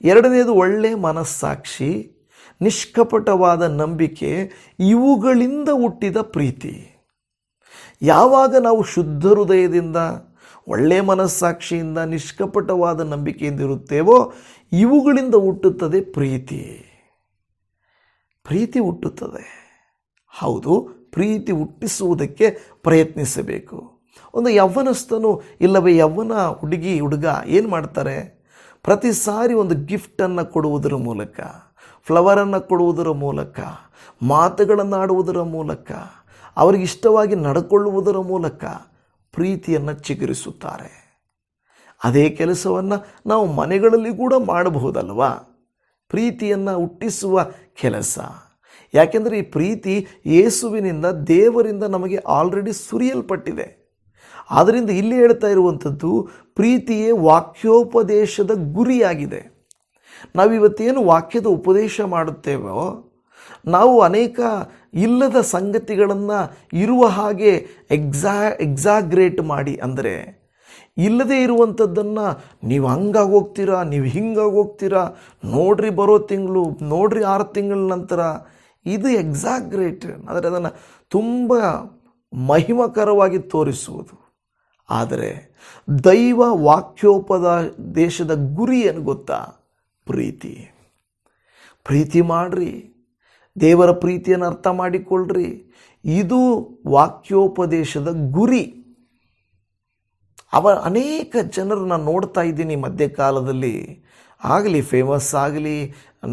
ಎರಡನೇದು ಒಳ್ಳೆಯ ಮನಸ್ಸಾಕ್ಷಿ, ನಿಷ್ಕಪಟವಾದ ನಂಬಿಕೆ, ಇವುಗಳಿಂದ ಹುಟ್ಟಿದ ಪ್ರೀತಿ. ಯಾವಾಗ ನಾವು ಶುದ್ಧ ಹೃದಯದಿಂದ, ಒಳ್ಳೆಯ ಮನಸ್ಸಾಕ್ಷಿಯಿಂದ, ನಿಷ್ಕಪಟವಾದ ನಂಬಿಕೆಯಿಂದ ಇರುತ್ತೇವೋ, ಇವುಗಳಿಂದ ಹುಟ್ಟುತ್ತದೆ ಪ್ರೀತಿ ಹುಟ್ಟುತ್ತದೆ. ಹೌದು, ಪ್ರೀತಿ ಹುಟ್ಟಿಸುವುದಕ್ಕೆ ಪ್ರಯತ್ನಿಸಬೇಕು. ಒಂದು ಯವ್ವನಸ್ಥನು ಇಲ್ಲವೇ ಯವ್ವನ ಹುಡುಗ ಏನು ಮಾಡ್ತಾರೆ? ಪ್ರತಿ ಸಾರಿ ಒಂದು ಗಿಫ್ಟನ್ನು ಕೊಡುವುದರ ಮೂಲಕ, ಫ್ಲವರನ್ನು ಕೊಡುವುದರ ಮೂಲಕ, ಮಾತುಗಳನ್ನು ಆಡುವುದರ ಮೂಲಕ, ಅವರಿಗಿಷ್ಟವಾಗಿ ನಡ್ಕೊಳ್ಳುವುದರ ಮೂಲಕ ಪ್ರೀತಿಯನ್ನು ಚಿಗುರಿಸುತ್ತಾರೆ. ಅದೇ ಕೆಲಸವನ್ನು ನಾವು ಮನೆಗಳಲ್ಲಿ ಕೂಡ ಮಾಡಬಹುದಲ್ವಾ? ಪ್ರೀತಿಯನ್ನು ಹುಟ್ಟಿಸುವ ಕೆಲಸ. ಯಾಕೆಂದರೆ ಈ ಪ್ರೀತಿ ಯೇಸುವಿನಿಂದ, ದೇವರಿಂದ ನಮಗೆ ಆಲ್ರೆಡಿ ಸುರಿಯಲ್ಪಟ್ಟಿದೆ. ಆದ್ದರಿಂದ ಇಲ್ಲಿ ಹೇಳ್ತಾ ಇರುವಂಥದ್ದು, ಪ್ರೀತಿಯೇ ವಾಕ್ಯೋಪದೇಶದ ಗುರಿಯಾಗಿದೆ. ನಾವಿವತ್ತೇನು ವಾಕ್ಯದ ಉಪದೇಶ ಮಾಡುತ್ತೇವೋ, ನಾವು ಅನೇಕ ಇಲ್ಲದ ಸಂಗತಿಗಳನ್ನು ಇರುವ ಹಾಗೆ ಎಕ್ಸಾಗ್ರೇಟ್ ಮಾಡಿ, ಅಂದರೆ ಇಲ್ಲದೇ ಇರುವಂಥದ್ದನ್ನು ನೀವು ಹಂಗಾಗೋಗ್ತೀರಾ, ನೀವು ಹಿಂಗಾಗೋಗ್ತೀರಾ, ನೋಡ್ರಿ ಬರೋ ತಿಂಗಳು, ನೋಡ್ರಿ 6 ತಿಂಗಳ ನಂತರ, ಇದು ಎಕ್ಸಾಗ್ರೇಟ್. ಆದರೆ ಅದನ್ನು ತುಂಬ ಮಹಿಮಕರವಾಗಿ ತೋರಿಸುವುದು. ಆದರೆ ದೈವ ವಾಕ್ಯೋಪದೇಶದ ಗುರಿ ಏನು ಗೊತ್ತಾ? ಪ್ರೀತಿ ಮಾಡ್ರಿ, ದೇವರ ಪ್ರೀತಿಯನ್ನು ಅರ್ಥ ಮಾಡಿಕೊಳ್ಳ್ರಿ. ಇದು ವಾಕ್ಯೋಪದೇಶದ ಗುರಿ. ಅನೇಕ ಜನರನ್ನು ನೋಡ್ತಾ ಇದ್ದೀನಿ ಮಧ್ಯಕಾಲದಲ್ಲಿ, ಆಗಲಿ ಫೇಮಸ್ ಆಗಲಿ,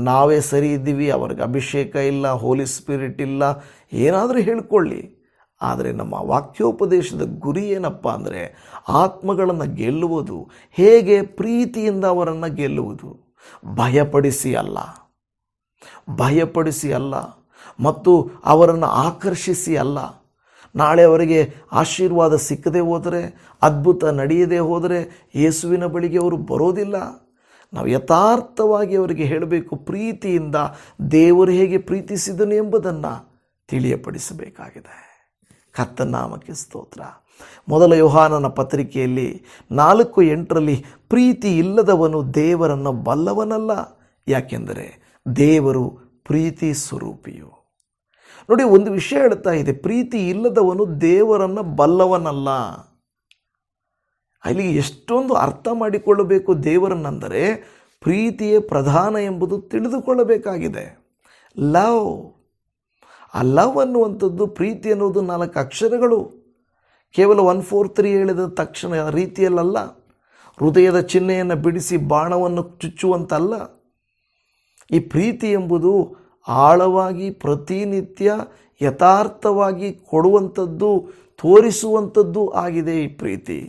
ನಾವೇ ಸರಿ ಇದ್ದೀವಿ, ಅವ್ರಿಗೆ ಅಭಿಷೇಕ ಇಲ್ಲ, ಹೋಲಿ ಸ್ಪಿರಿಟ್ ಇಲ್ಲ, ಏನಾದರೂ ಹೇಳ್ಕೊಳ್ಳಿ. ಆದರೆ ನಮ್ಮ ವಾಕ್ಯೋಪದೇಶದ ಗುರಿ ಏನಪ್ಪ ಅಂದರೆ, ಆತ್ಮಗಳನ್ನು ಗೆಲ್ಲುವುದು. ಹೇಗೆ? ಪ್ರೀತಿಯಿಂದ ಅವರನ್ನು ಗೆಲ್ಲುವುದು, ಭಯಪಡಿಸಿ ಅಲ್ಲ, ಮತ್ತು ಅವರನ್ನು ಆಕರ್ಷಿಸಿ ಅಲ್ಲ. ನಾಳೆ ಅವರಿಗೆ ಆಶೀರ್ವಾದ ಸಿಕ್ಕದೆ ಹೋದರೆ, ಅದ್ಭುತ ನಡೆಯದೇ ಹೋದರೆ ಯೇಸುವಿನ ಬಳಿಗೆ ಅವರು ಬರೋದಿಲ್ಲ. ನಾವು ಯಥಾರ್ಥವಾಗಿ ಅವರಿಗೆ ಹೇಳಬೇಕು, ಪ್ರೀತಿಯಿಂದ ದೇವರು ಹೇಗೆ ಪ್ರೀತಿಸಿದನು ಎಂಬುದನ್ನು ತಿಳಿಯಪಡಿಸಬೇಕಾಗಿದೆ. ಕರ್ತನ ನಾಮಕ್ಕೆ ಸ್ತೋತ್ರ. ಮೊದಲ ಯೋಹಾನನ ಪತ್ರಿಕೆಯಲ್ಲಿ 4:8 ಪ್ರೀತಿ ಇಲ್ಲದವನು ದೇವರನ್ನು ಬಲ್ಲವನಲ್ಲ, ಯಾಕೆಂದರೆ ದೇವರು ಪ್ರೀತಿ ಸ್ವರೂಪಿಯು. ನೋಡಿ, ಒಂದು ವಿಷಯ ಹೇಳ್ತಾ ಇದೆ, ಪ್ರೀತಿ ಇಲ್ಲದವನು ದೇವರನ್ನು ಬಲ್ಲವನಲ್ಲ. ಅಲ್ಲಿ ಎಷ್ಟೊಂದು ಅರ್ಥ ಮಾಡಿಕೊಳ್ಳಬೇಕು ದೇವರನ್ನೆಂದರೆ, ಪ್ರೀತಿಯೇ ಪ್ರಧಾನ ಎಂಬುದು ತಿಳಿದುಕೊಳ್ಳಬೇಕಾಗಿದೆ. ಆ ಲವ್ ಅನ್ನುವಂಥದ್ದು, ಪ್ರೀತಿ ಅನ್ನೋದು 4 ಅಕ್ಷರಗಳು. ಕೇವಲ 1 4 3 ಹೇಳಿದ ತಕ್ಷಣ ರೀತಿಯಲ್ಲ, ಹೃದಯದ ಚಿಹ್ನೆಯನ್ನು ಬಿಡಿಸಿ ಬಾಣವನ್ನು ಚುಚ್ಚುವಂತಲ್ಲ. ಈ ಪ್ರೀತಿ ಎಂಬುದು ಆಳವಾಗಿ, ಪ್ರತಿನಿತ್ಯ ಯಥಾರ್ಥವಾಗಿ ಕೊಡುವಂಥದ್ದು, ತೋರಿಸುವಂಥದ್ದು ಆಗಿದೆ ಈ ಪ್ರೀತಿ.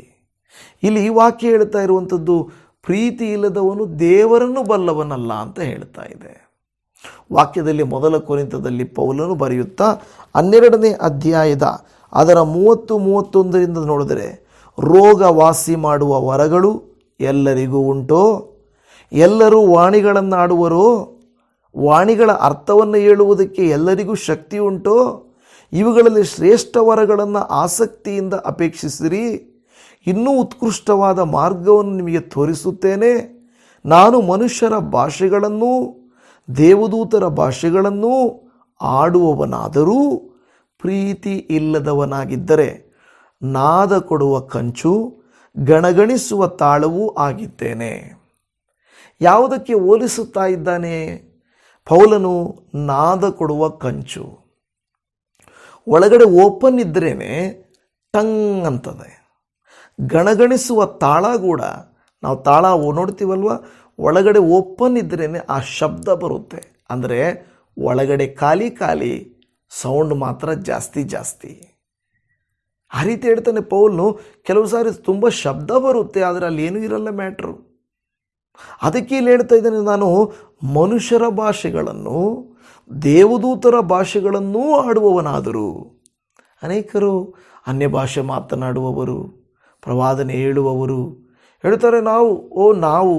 ಇಲ್ಲಿ ಈ ವಾಕ್ಯ ಹೇಳ್ತಾ ಇರುವಂಥದ್ದು, ಪ್ರೀತಿ ಇಲ್ಲದವನು ದೇವರನ್ನು ಬಲ್ಲವನಲ್ಲ ಅಂತ ಹೇಳ್ತಾ ಇದೆ. ವಾಕ್ಯದಲ್ಲಿ ಮೊದಲ ಕೊರಿಂಥದಲ್ಲಿ ಪೌಲನು ಬರೆಯುತ್ತಾ 12ನೇ ಅಧ್ಯಾಯದ ಅದರ 30-31 ನೋಡಿದರೆ, ರೋಗ ವಾಸಿ ಮಾಡುವ ವರಗಳು ಎಲ್ಲರಿಗೂ ಉಂಟೋ? ಎಲ್ಲರೂ ವಾಣಿಗಳನ್ನಾಡುವರೋ? ವಾಣಿಗಳ ಅರ್ಥವನ್ನು ಹೇಳುವುದಕ್ಕೆ ಎಲ್ಲರಿಗೂ ಶಕ್ತಿ ಉಂಟೋ? ಇವುಗಳಲ್ಲಿ ಶ್ರೇಷ್ಠ ವರಗಳನ್ನು ಆಸಕ್ತಿಯಿಂದ ಅಪೇಕ್ಷಿಸಿರಿ. ಇನ್ನೂ ಉತ್ಕೃಷ್ಟವಾದ ಮಾರ್ಗವನ್ನು ನಿಮಗೆ ತೋರಿಸುತ್ತೇನೆ. ನಾನು ಮನುಷ್ಯರ ಭಾಷೆಗಳನ್ನೂ ದೇವದೂತರ ಭಾಷೆಗಳನ್ನೂ ಆಡುವವನಾದರೂ ಪ್ರೀತಿ ಇಲ್ಲದವನಾಗಿದ್ದರೆ ನಾದ ಕೊಡುವ ಕಂಚು ಗಣಗಣಿಸುವ ತಾಳವೂ ಆಗಿದ್ದೇನೆ. ಯಾವುದಕ್ಕೆ ಹೋಲಿಸುತ್ತಾ ಇದ್ದಾನೆ ಪೌಲನು? ನಾದ ಕೊಡುವ ಕಂಚು. ಒಳಗಡೆ ಓಪನ್ ಇದ್ರೇ ಟಂಗ್ ಅಂತದೆ. ಗಣಗಣಿಸುವ ತಾಳ ಕೂಡ, ನಾವು ತಾಳ ನೋಡ್ತೀವಲ್ವ, ಒಳಗಡೆ ಓಪನ್ ಇದ್ರೇ ಆ ಶಬ್ದ ಬರುತ್ತೆ. ಅಂದರೆ ಒಳಗಡೆ ಖಾಲಿ ಖಾಲಿ, ಸೌಂಡ್ ಮಾತ್ರ ಜಾಸ್ತಿ ಜಾಸ್ತಿ. ಆ ರೀತಿ ಹೇಳ್ತಾನೆ ಪೌಲ್ನು. ಕೆಲವು ಸಾರಿ ತುಂಬ ಶಬ್ದ ಬರುತ್ತೆ, ಆದರೆ ಅಲ್ಲಿ ಏನೂ ಇರಲ್ಲ ಮ್ಯಾಟ್ರು. ಅದಕ್ಕೆ ಇಲ್ಲಿ ಹೇಳ್ತಾ ಇದ್ದೇನೆ, ನಾನು ಮನುಷ್ಯರ ಭಾಷೆಗಳನ್ನು ದೇವದೂತರ ಭಾಷೆಗಳನ್ನೂ ಆಡುವವನಾದರೂ. ಅನೇಕರು ಅನ್ಯ ಭಾಷೆ ಮಾತನಾಡುವವರು, ಪ್ರವಾದನೆ ಹೇಳುವವರು ಹೇಳ್ತಾರೆ, ನಾವು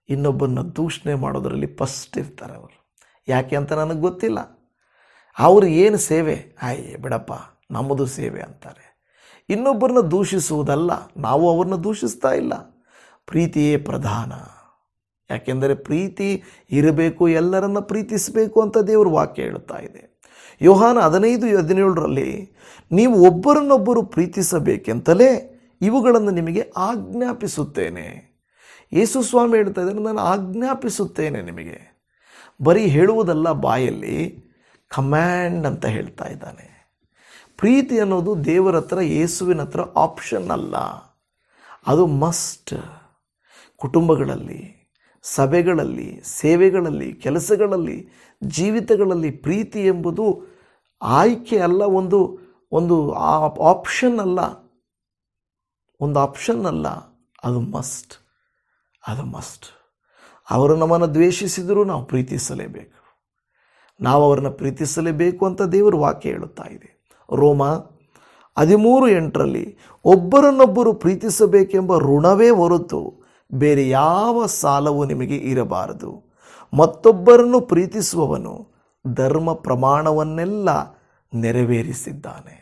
ಇನ್ನೊಬ್ಬರನ್ನ ದೂಷಣೆ ಮಾಡೋದರಲ್ಲಿ ಫಸ್ಟ್ ಇರ್ತಾರೆ ಅವರು. ಯಾಕೆ ಅಂತ ನನಗೆ ಗೊತ್ತಿಲ್ಲ. ಅವರು ಏನು ಸೇವೆ, ಬಿಡಪ್ಪ ನಮ್ಮದು ಸೇವೆ ಅಂತಾರೆ. ಇನ್ನೊಬ್ಬರನ್ನ ದೂಷಿಸುವುದಲ್ಲ, ನಾವು ಅವ್ರನ್ನ ದೂಷಿಸ್ತಾ ಇಲ್ಲ. ಪ್ರೀತಿಯೇ ಪ್ರಧಾನ. ಯಾಕೆಂದರೆ ಪ್ರೀತಿ ಇರಬೇಕು, ಎಲ್ಲರನ್ನ ಪ್ರೀತಿಸಬೇಕು ಅಂತ ದೇವರು ವಾಕ್ಯ ಹೇಳುತ್ತಾ ಇದೆ. ಯೋಹಾನ 15:17 ನೀವು ಒಬ್ಬರನ್ನೊಬ್ಬರು ಪ್ರೀತಿಸಬೇಕೆಂತಲೇ ಇವುಗಳನ್ನು ನಿಮಗೆ ಆಜ್ಞಾಪಿಸುತ್ತೇನೆ. ಯೇಸು ಸ್ವಾಮಿ ಹೇಳ್ತಾ ಇದ್ದಾರೆ, ನಾನು ಆಜ್ಞಾಪಿಸುತ್ತೇನೆ ನಿಮಗೆ. ಬರೀ ಹೇಳುವುದಲ್ಲ, ಬಾಯಲ್ಲಿ ಕಮ್ಯಾಂಡ್ ಅಂತ ಹೇಳ್ತಾ ಇದ್ದಾನೆ. ಪ್ರೀತಿ ಅನ್ನೋದು ದೇವರ ಹತ್ರ, ಯೇಸುವಿನ ಹತ್ರ ಆಪ್ಷನ್ ಅಲ್ಲ, ಅದು ಮಸ್ಟ್. ಕುಟುಂಬಗಳಲ್ಲಿ, ಸಭೆಗಳಲ್ಲಿ, ಸೇವೆಗಳಲ್ಲಿ, ಕೆಲಸಗಳಲ್ಲಿ, ಜೀವಿತಗಳಲ್ಲಿ ಪ್ರೀತಿ ಎಂಬುದು ಆಯ್ಕೆ ಅಲ್ಲ, ಒಂದು ಆಪ್ಷನ್ ಅಲ್ಲ, ಅದು ಮಸ್ಟ್. ಅವರು ನಮ್ಮನ್ನು ದ್ವೇಷಿಸಿದರೂ ನಾವು ಪ್ರೀತಿಸಲೇಬೇಕು. ನಾವು ಅವರನ್ನು ಪ್ರೀತಿಸಲೇಬೇಕು ಅಂತ ದೇವರು ವಾಕ್ಯ ಹೇಳುತ್ತಾ ಇದೆ. ರೋಮ 13:8 ಒಬ್ಬರನ್ನೊಬ್ಬರು ಪ್ರೀತಿಸಬೇಕೆಂಬ ಋಣವೇ ಹೊರತು ಬೇರೆ ಯಾವ ಸಾಲವೂ ನಿಮಗೆ ಇರಬಾರದು. ಮತ್ತೊಬ್ಬರನ್ನು ಪ್ರೀತಿಸುವವನು ಧರ್ಮ ಪ್ರಮಾಣವನ್ನೆಲ್ಲ ನೆರವೇರಿಸಿದ್ದಾನೆ.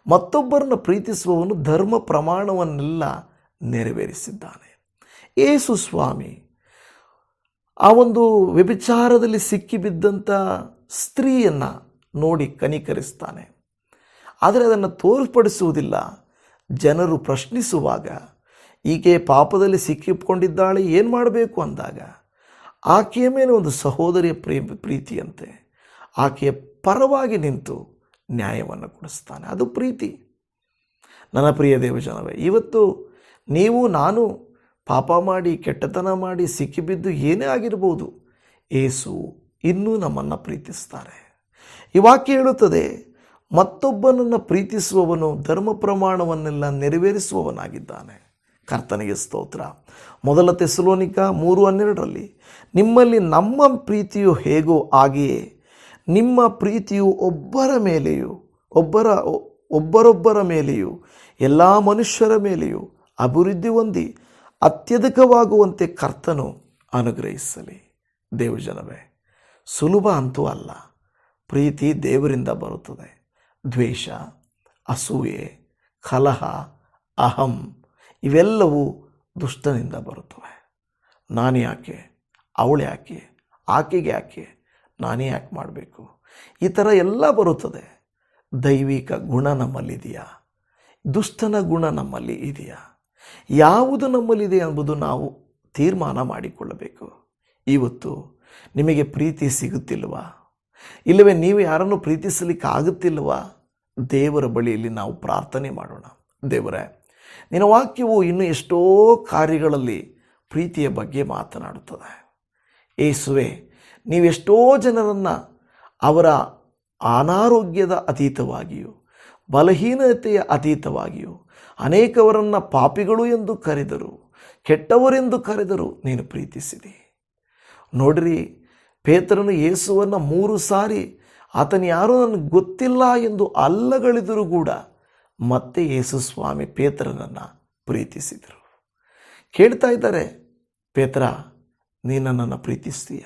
ಮತ್ತೊಬ್ಬರನ್ನು ಪ್ರೀತಿಸುವವನು ಧರ್ಮ ಪ್ರಮಾಣವನ್ನೆಲ್ಲ ನೆರವೇರಿಸಿದ್ದಾನೆ. ಯೇಸು ಸ್ವಾಮಿ ಆ ಒಂದು ವ್ಯಭಿಚಾರದಲ್ಲಿ ಸಿಕ್ಕಿಬಿದ್ದಂಥ ಸ್ತ್ರೀಯನ್ನು ನೋಡಿ ಕನಿಕರಿಸ್ತಾನೆ. ಆದರೆ ಅದನ್ನು ತೋರ್ಪಡಿಸುವುದಿಲ್ಲ. ಜನರು ಪ್ರಶ್ನಿಸುವಾಗ ಈಕೆ ಪಾಪದಲ್ಲಿ ಸಿಕ್ಕಿಕೊಂಡಿದ್ದಾಳೆ, ಏನು ಮಾಡಬೇಕು ಅಂದಾಗ ಆಕೆಯ ಮೇಲೆ ಒಂದು ಸಹೋದರಿಯ ಪ್ರೀತಿಯಂತೆ ಆಕೆಯ ಪರವಾಗಿ ನಿಂತು ನ್ಯಾಯವನ್ನು ಕೊಡಿಸ್ತಾನೆ. ಅದು ಪ್ರೀತಿ. ನನ್ನ ಪ್ರಿಯ ದೇವಜನವೇ, ಇವತ್ತು ನೀವು ನಾನು ಪಾಪ ಮಾಡಿ, ಕೆಟ್ಟತನ ಮಾಡಿ, ಸಿಕ್ಕಿಬಿದ್ದು ಏನೇ ಆಗಿರ್ಬೋದು, ಯೇಸು ಇನ್ನೂ ನಮ್ಮನ್ನು ಪ್ರೀತಿಸ್ತಾರೆ. ಈ ವಾಕ್ಯ ಹೇಳುತ್ತದೆ, ಮತ್ತೊಬ್ಬನನ್ನು ಪ್ರೀತಿಸುವವನು ಧರ್ಮ ಪ್ರಮಾಣವನ್ನೆಲ್ಲ ನೆರವೇರಿಸುವವನಾಗಿದ್ದಾನೆ. ಕರ್ತನಿಗೆ ಸ್ತೋತ್ರ. 1 ಥೆಸಲೋನಿಕ 3:12 ನಿಮ್ಮಲ್ಲಿ ನಮ್ಮ ಪ್ರೀತಿಯು ಹೇಗೋ ಹಾಗೆಯೇ ನಿಮ್ಮ ಪ್ರೀತಿಯು ಒಬ್ಬರೊಬ್ಬರ ಮೇಲೆಯೂ ಎಲ್ಲ ಮನುಷ್ಯರ ಮೇಲೆಯೂ ಅಭಿವೃದ್ಧಿ ಹೊಂದಿ ಅತ್ಯಧಿಕವಾಗುವಂತೆ ಕರ್ತನು ಅನುಗ್ರಹಿಸಲಿ. ದೇವಜನವೇ, ಸುಲಭ ಅಂತೂ ಅಲ್ಲ. ಪ್ರೀತಿ ದೇವರಿಂದ ಬರುತ್ತದೆ. ದ್ವೇಷ, ಅಸೂಯೆ, ಕಲಹ, ಅಹಂ ಇವೆಲ್ಲವೂ ದುಷ್ಟನಿಂದ ಬರುತ್ತವೆ. ನಾನು ಯಾಕೆ, ಅವಳು ಯಾಕೆ, ಆಕೆಗೆ ಯಾಕೆ, ನಾನೇ ಯಾಕೆ ಮಾಡಬೇಕು, ಈ ಥರ ಎಲ್ಲ ಬರುತ್ತದೆ. ದೈವಿಕ ಗುಣ ನಮ್ಮಲ್ಲಿದೆಯಾ? ದುಷ್ಟನ ಗುಣ ನಮ್ಮಲ್ಲಿ ಇದೆಯಾ? ಯಾವುದು ನಮ್ಮಲ್ಲಿದೆ ಎಂಬುದು ನಾವು ತೀರ್ಮಾನ ಮಾಡಿಕೊಳ್ಳಬೇಕು. ಇವತ್ತು ನಿಮಗೆ ಪ್ರೀತಿ ಸಿಗುತ್ತಿಲ್ವಾ? ಇಲ್ಲವೇ ನೀವು ಯಾರನ್ನು ಪ್ರೀತಿಸಲಿಕ್ಕೆ ಆಗುತ್ತಿಲ್ವಾ? ದೇವರ ಬಳಿಯಲ್ಲಿ ನಾವು ಪ್ರಾರ್ಥನೆ ಮಾಡೋಣ. ದೇವರೇ, ನಿನ್ನ ವಾಕ್ಯವು ಇನ್ನೂ ಎಷ್ಟೋ ಕಾರ್ಯಗಳಲ್ಲಿ ಪ್ರೀತಿಯ ಬಗ್ಗೆ ಮಾತನಾಡುತ್ತದೆ. ಯೇಸುವೆ, ನೀವೆಷ್ಟೋ ಜನರನ್ನು ಅವರ ಅನಾರೋಗ್ಯದ ಅತೀತವಾಗಿಯೂ ಬಲಹೀನತೆಯ ಅತೀತವಾಗಿಯೂ ಅನೇಕವರನ್ನು ಪಾಪಿಗಳು ಎಂದು ಕರೆದರು, ಕೆಟ್ಟವರೆಂದು ಕರೆದರು, ನೀನು ಪ್ರೀತಿಸಿದೆ. ನೋಡ್ರಿ, ಪೇತ್ರನು ಯೇಸುವನ್ನು 3 ಸಾರಿ ಆತನು ಯಾರೂ ನನಗೆ ಗೊತ್ತಿಲ್ಲ ಎಂದು ಅಲ್ಲಗಳಿದರೂ ಕೂಡ ಮತ್ತೆ ಯೇಸು ಸ್ವಾಮಿ ಪೇತ್ರನನ್ನು ಪ್ರೀತಿಸಿದರು. ಕೇಳ್ತಾ ಇದ್ದಾರೆ, ಪೇತ್ರ, ನೀನು ನನ್ನನ್ನು ಪ್ರೀತಿಸ್ತೀಯ?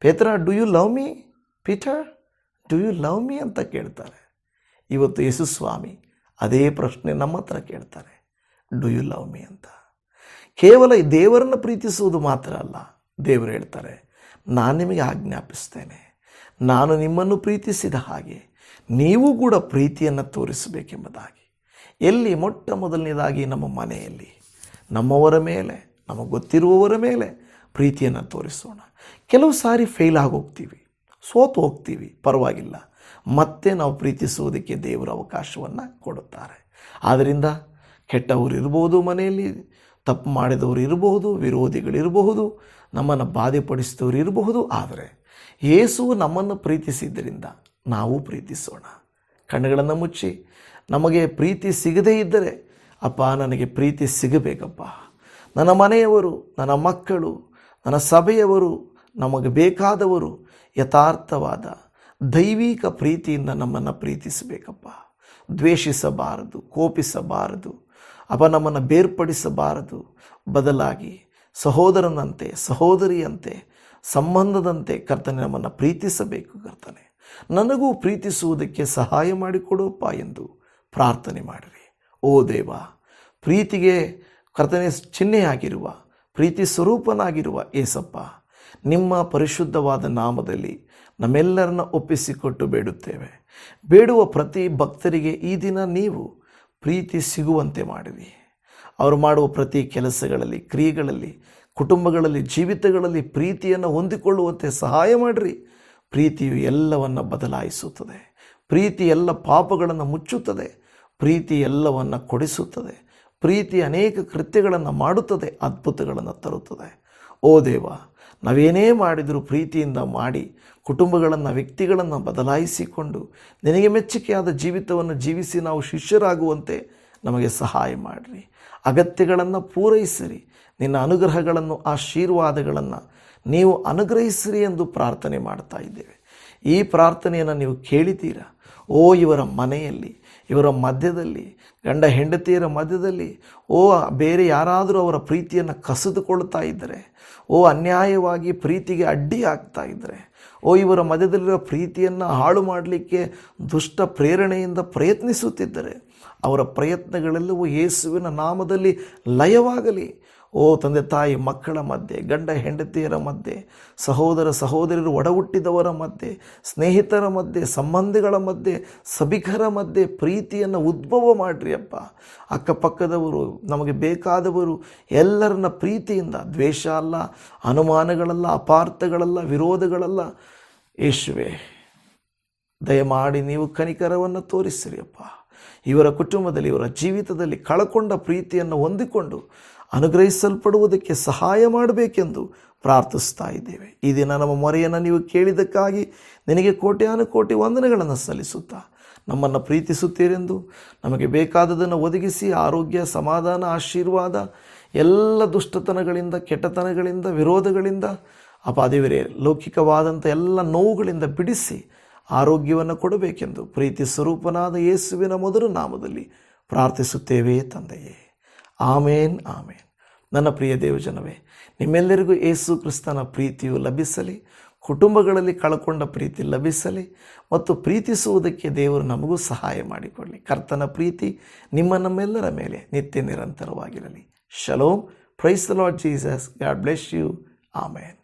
ಪೇತ್ರ, do you love me? Peter, do you love me ಅಂತ ಕೇಳ್ತಾರೆ. ಇವತ್ತು ಯೇಸು ಸ್ವಾಮಿ ಅದೇ ಪ್ರಶ್ನೆ ನಮ್ಮ ಹತ್ರ ಕೇಳ್ತಾರೆ, ಡು ಯು ಲವ್ ಮೀ ಅಂತ. ಕೇವಲ ದೇವರನ್ನು ಪ್ರೀತಿಸುವುದು ಮಾತ್ರ ಅಲ್ಲ. ದೇವರು ಹೇಳ್ತಾರೆ, ನಾನು ನಿಮಗೆ ಆಜ್ಞಾಪಿಸ್ತೇನೆ, ನಾನು ನಿಮ್ಮನ್ನು ಪ್ರೀತಿಸಿದ ಹಾಗೆ ನೀವು ಕೂಡ ಪ್ರೀತಿಯನ್ನು ತೋರಿಸಬೇಕೆಂಬುದಾಗಿ. ಎಲ್ಲಿ? ಮೊಟ್ಟ ಮೊದಲನೇದಾಗಿ ನಮ್ಮ ಮನೆಯಲ್ಲಿ, ನಮ್ಮವರ ಮೇಲೆ, ನಮಗೆ ಗೊತ್ತಿರುವವರ ಮೇಲೆ ಪ್ರೀತಿಯನ್ನು ತೋರಿಸೋಣ. ಕೆಲವು ಸಾರಿ ಫೇಲ್ ಆಗೋಗ್ತೀವಿ, ಸೋತು ಹೋಗ್ತೀವಿ, ಪರವಾಗಿಲ್ಲ, ಮತ್ತೆ ನಾವು ಪ್ರೀತಿಸುವುದಕ್ಕೆ ದೇವರು ಅವಕಾಶವನ್ನು ಕೊಡುತ್ತಾರೆ. ಆದ್ದರಿಂದ ಕೆಟ್ಟವರು ಇರ್ಬೋದು, ಮನೆಯಲ್ಲಿ ತಪ್ಪು ಮಾಡಿದವರು ಇರಬಹುದು, ವಿರೋಧಿಗಳಿರಬಹುದು, ನಮ್ಮನ್ನು ಬಾಧೆಪಡಿಸಿದವರು ಇರಬಹುದು. ಆದರೆ ಯೇಸು ನಮ್ಮನ್ನು ಪ್ರೀತಿಸಿದ್ದರಿಂದ ನಾವು ಪ್ರೀತಿಸೋಣ. ಕಣ್ಣುಗಳನ್ನು ಮುಚ್ಚಿ, ನಮಗೆ ಪ್ರೀತಿ ಸಿಗದೇ ಇದ್ದರೆ, ಅಪ್ಪ ನನಗೆ ಪ್ರೀತಿ ಸಿಗಬೇಕಪ್ಪ, ನನ್ನ ಮನೆಯವರು, ನನ್ನ ಮಕ್ಕಳು, ನನ್ನ ಸಭೆಯವರು, ನಮಗೆ ಬೇಕಾದವರು ಯಥಾರ್ಥವಾದ ದೈವಿಕ ಪ್ರೀತಿಯಿಂದ ನಮ್ಮನ್ನು ಪ್ರೀತಿಸಬೇಕಪ್ಪ. ದ್ವೇಷಿಸಬಾರದು, ಕೋಪಿಸಬಾರದು, ಅಪ್ಪ ನಮ್ಮನ್ನು ಬೇರ್ಪಡಿಸಬಾರದು. ಬದಲಾಗಿ ಸಹೋದರನಂತೆ, ಸಹೋದರಿಯಂತೆ, ಸಂಬಂಧದಂತೆ ಕರ್ತನೆ ನಮ್ಮನ್ನು ಪ್ರೀತಿಸಬೇಕು. ಕರ್ತನೆ, ನನಗೂ ಪ್ರೀತಿಸುವುದಕ್ಕೆ ಸಹಾಯ ಮಾಡಿಕೊಡೋಪ್ಪ ಎಂದು ಪ್ರಾರ್ಥನೆ ಮಾಡಿರಿ. ಓ ದೇವ, ಪ್ರೀತಿಗೆ ಕರ್ತನೆ ಚಿಹ್ನೆಯಾಗಿರುವ, ಪ್ರೀತಿ ಸ್ವರೂಪನಾಗಿರುವ ಏಸಪ್ಪ, ನಿಮ್ಮ ಪರಿಶುದ್ಧವಾದ ನಾಮದಲ್ಲಿ ನಮ್ಮೆಲ್ಲರನ್ನ ಒಪ್ಪಿಸಿಕೊಟ್ಟು ಬೇಡುತ್ತೇವೆ. ಬೇಡುವ ಪ್ರತಿ ಭಕ್ತರಿಗೆ ಈ ದಿನ ನೀವು ಪ್ರೀತಿ ಸಿಗುವಂತೆ ಮಾಡಿರಿ. ಅವರು ಮಾಡುವ ಪ್ರತಿ ಕೆಲಸಗಳಲ್ಲಿ, ಕ್ರಿಯೆಗಳಲ್ಲಿ, ಕುಟುಂಬಗಳಲ್ಲಿ, ಜೀವಿತಗಳಲ್ಲಿ ಪ್ರೀತಿಯನ್ನು ಹೊಂದಿಕೊಳ್ಳುವಂತೆ ಸಹಾಯ ಮಾಡಿರಿ. ಪ್ರೀತಿಯು ಎಲ್ಲವನ್ನು ಬದಲಾಯಿಸುತ್ತದೆ. ಪ್ರೀತಿ ಎಲ್ಲ ಪಾಪಗಳನ್ನು ಮುಚ್ಚುತ್ತದೆ. ಪ್ರೀತಿ ಎಲ್ಲವನ್ನು ಕೊಡಿಸುತ್ತದೆ. ಪ್ರೀತಿ ಅನೇಕ ಕೃತ್ಯಗಳನ್ನು ಮಾಡುತ್ತದೆ, ಅದ್ಭುತಗಳನ್ನು ತರುತ್ತದೆ. ಓ ದೇವ, ನಾವೇನೇ ಮಾಡಿದರೂ ಪ್ರೀತಿಯಿಂದ ಮಾಡಿ ಕುಟುಂಬಗಳನ್ನು, ವ್ಯಕ್ತಿಗಳನ್ನು ಬದಲಾಯಿಸಿಕೊಂಡು ನಿನಗೆ ಮೆಚ್ಚುಗೆಯಾದ ಜೀವಿತವನ್ನು ಜೀವಿಸಿ ನಾವು ಶಿಷ್ಯರಾಗುವಂತೆ ನಮಗೆ ಸಹಾಯ ಮಾಡಿರಿ. ಅಗತ್ಯಗಳನ್ನು ಪೂರೈಸಿರಿ. ನಿನ್ನ ಅನುಗ್ರಹಗಳನ್ನು, ಆಶೀರ್ವಾದಗಳನ್ನು ನೀವು ಅನುಗ್ರಹಿಸಿರಿ ಎಂದು ಪ್ರಾರ್ಥನೆ ಮಾಡ್ತಾ ಇದ್ದೇವೆ. ಈ ಪ್ರಾರ್ಥನೆಯನ್ನು ನೀವು ಕೇಳಿದ್ದೀರಾ? ಓ ಇವರ ಮನೆಯಲ್ಲಿ, ಇವರ ಮಧ್ಯದಲ್ಲಿ, ಗಂಡ ಹೆಂಡತಿಯರ ಮಧ್ಯದಲ್ಲಿ ಬೇರೆ ಯಾರಾದರೂ ಅವರ ಪ್ರೀತಿಯನ್ನು ಕಸಿದುಕೊಳ್ತಾ ಇದ್ದರೆ, ಅನ್ಯಾಯವಾಗಿ ಪ್ರೀತಿಗೆ ಅಡ್ಡಿ ಆಗ್ತಾ ಇದ್ದರೆ, ಇವರ ಮಧ್ಯದಲ್ಲಿರೋ ಪ್ರೀತಿಯನ್ನು ಹಾಳು ಮಾಡಲಿಕ್ಕೆ ದುಷ್ಟ ಪ್ರೇರಣೆಯಿಂದ ಪ್ರಯತ್ನಿಸುತ್ತಿದ್ದರೆ, ಅವರ ಪ್ರಯತ್ನಗಳೆಲ್ಲವೂ ಯೇಸುವಿನ ನಾಮದಲ್ಲಿ ಲಯವಾಗಲಿ. ತಂದೆ ತಾಯಿ ಮಕ್ಕಳ ಮಧ್ಯೆ, ಗಂಡ ಹೆಂಡತಿಯರ ಮಧ್ಯೆ, ಸಹೋದರ ಸಹೋದರರು, ಒಡಹುಟ್ಟಿದವರ ಮಧ್ಯೆ, ಸ್ನೇಹಿತರ ಮಧ್ಯೆ, ಸಂಬಂಧಿಗಳ ಮಧ್ಯೆ, ಸಭಿಕರ ಮಧ್ಯೆ ಪ್ರೀತಿಯನ್ನು ಉದ್ಭವ ಮಾಡಿರಿ ಅಪ್ಪ. ಅಕ್ಕಪಕ್ಕದವರು, ನಮಗೆ ಬೇಕಾದವರು ಎಲ್ಲರನ್ನ ಪ್ರೀತಿಯಿಂದ, ದ್ವೇಷ ಅಲ್ಲ, ಅನುಮಾನಗಳಲ್ಲ, ಅಪಾರ್ಥಗಳಲ್ಲ, ವಿರೋಧಗಳಲ್ಲ. ಯೇಸುವೆ, ದಯಮಾಡಿ ನೀವು ಕನಿಕರವನ್ನು ತೋರಿಸಿರಿ ಅಪ್ಪ. ಇವರ ಕುಟುಂಬದಲ್ಲಿ, ಇವರ ಜೀವಿತದಲ್ಲಿ ಕಳಕೊಂಡ ಪ್ರೀತಿಯನ್ನು ಹೊಂದಿಕೊಂಡು ಅನುಗ್ರಹಿಸಲ್ಪಡುವುದಕ್ಕೆ ಸಹಾಯ ಮಾಡಬೇಕೆಂದು ಪ್ರಾರ್ಥಿಸ್ತಾ ಇದ್ದೇವೆ. ಈ ದಿನ ನಮ್ಮ ಮೊರೆಯನ್ನು ನೀವು ಕೇಳಿದ್ದಕ್ಕಾಗಿ ನಿನಗೆ ಕೋಟ್ಯಾನುಕೋಟಿ ವಂದನೆಗಳನ್ನು ಸಲ್ಲಿಸುತ್ತಾ, ನಮ್ಮನ್ನು ಪ್ರೀತಿಸುತ್ತೀರೆಂದು, ನಮಗೆ ಬೇಕಾದದನ್ನು ಒದಗಿಸಿ ಆರೋಗ್ಯ, ಸಮಾಧಾನ, ಆಶೀರ್ವಾದ, ಎಲ್ಲ ದುಷ್ಟತನಗಳಿಂದ, ಕೆಟ್ಟತನಗಳಿಂದ, ವಿರೋಧಗಳಿಂದ, ದೇವರೇ, ಲೌಕಿಕವಾದಂಥ ಎಲ್ಲ ನೋವುಗಳಿಂದ ಬಿಡಿಸಿ ಆರೋಗ್ಯವನ್ನು ಕೊಡಬೇಕೆಂದು ಪ್ರೀತಿ ಸ್ವರೂಪನಾದ ಯೇಸುವಿನ ಮೊದಲ ನಾಮದಲ್ಲಿ ಪ್ರಾರ್ಥಿಸುತ್ತೇವೆ ತಂದೆಯೇ. ಆಮೇನ್, ಆಮೇನ್. ನನ್ನ ಪ್ರಿಯ ದೇವಜನವೇ, ನಿಮ್ಮೆಲ್ಲರಿಗೂ ಯೇಸು ಕ್ರಿಸ್ತನ ಪ್ರೀತಿಯು ಲಭಿಸಲಿ, ಕುಟುಂಬಗಳಲ್ಲಿ ಕಳ್ಕೊಂಡ ಪ್ರೀತಿ ಲಭಿಸಲಿ, ಮತ್ತು ಪ್ರೀತಿಸುವುದಕ್ಕೆ ದೇವರು ನಮಗೂ ಸಹಾಯ ಮಾಡಿಕೊಳ್ಳಿ. ಕರ್ತನ ಪ್ರೀತಿ ನಮ್ಮೆಲ್ಲರ ಮೇಲೆ ನಿತ್ಯ ನಿರಂತರವಾಗಿರಲಿ. Shalom. Praise the Lord Jesus. God bless you. Amen.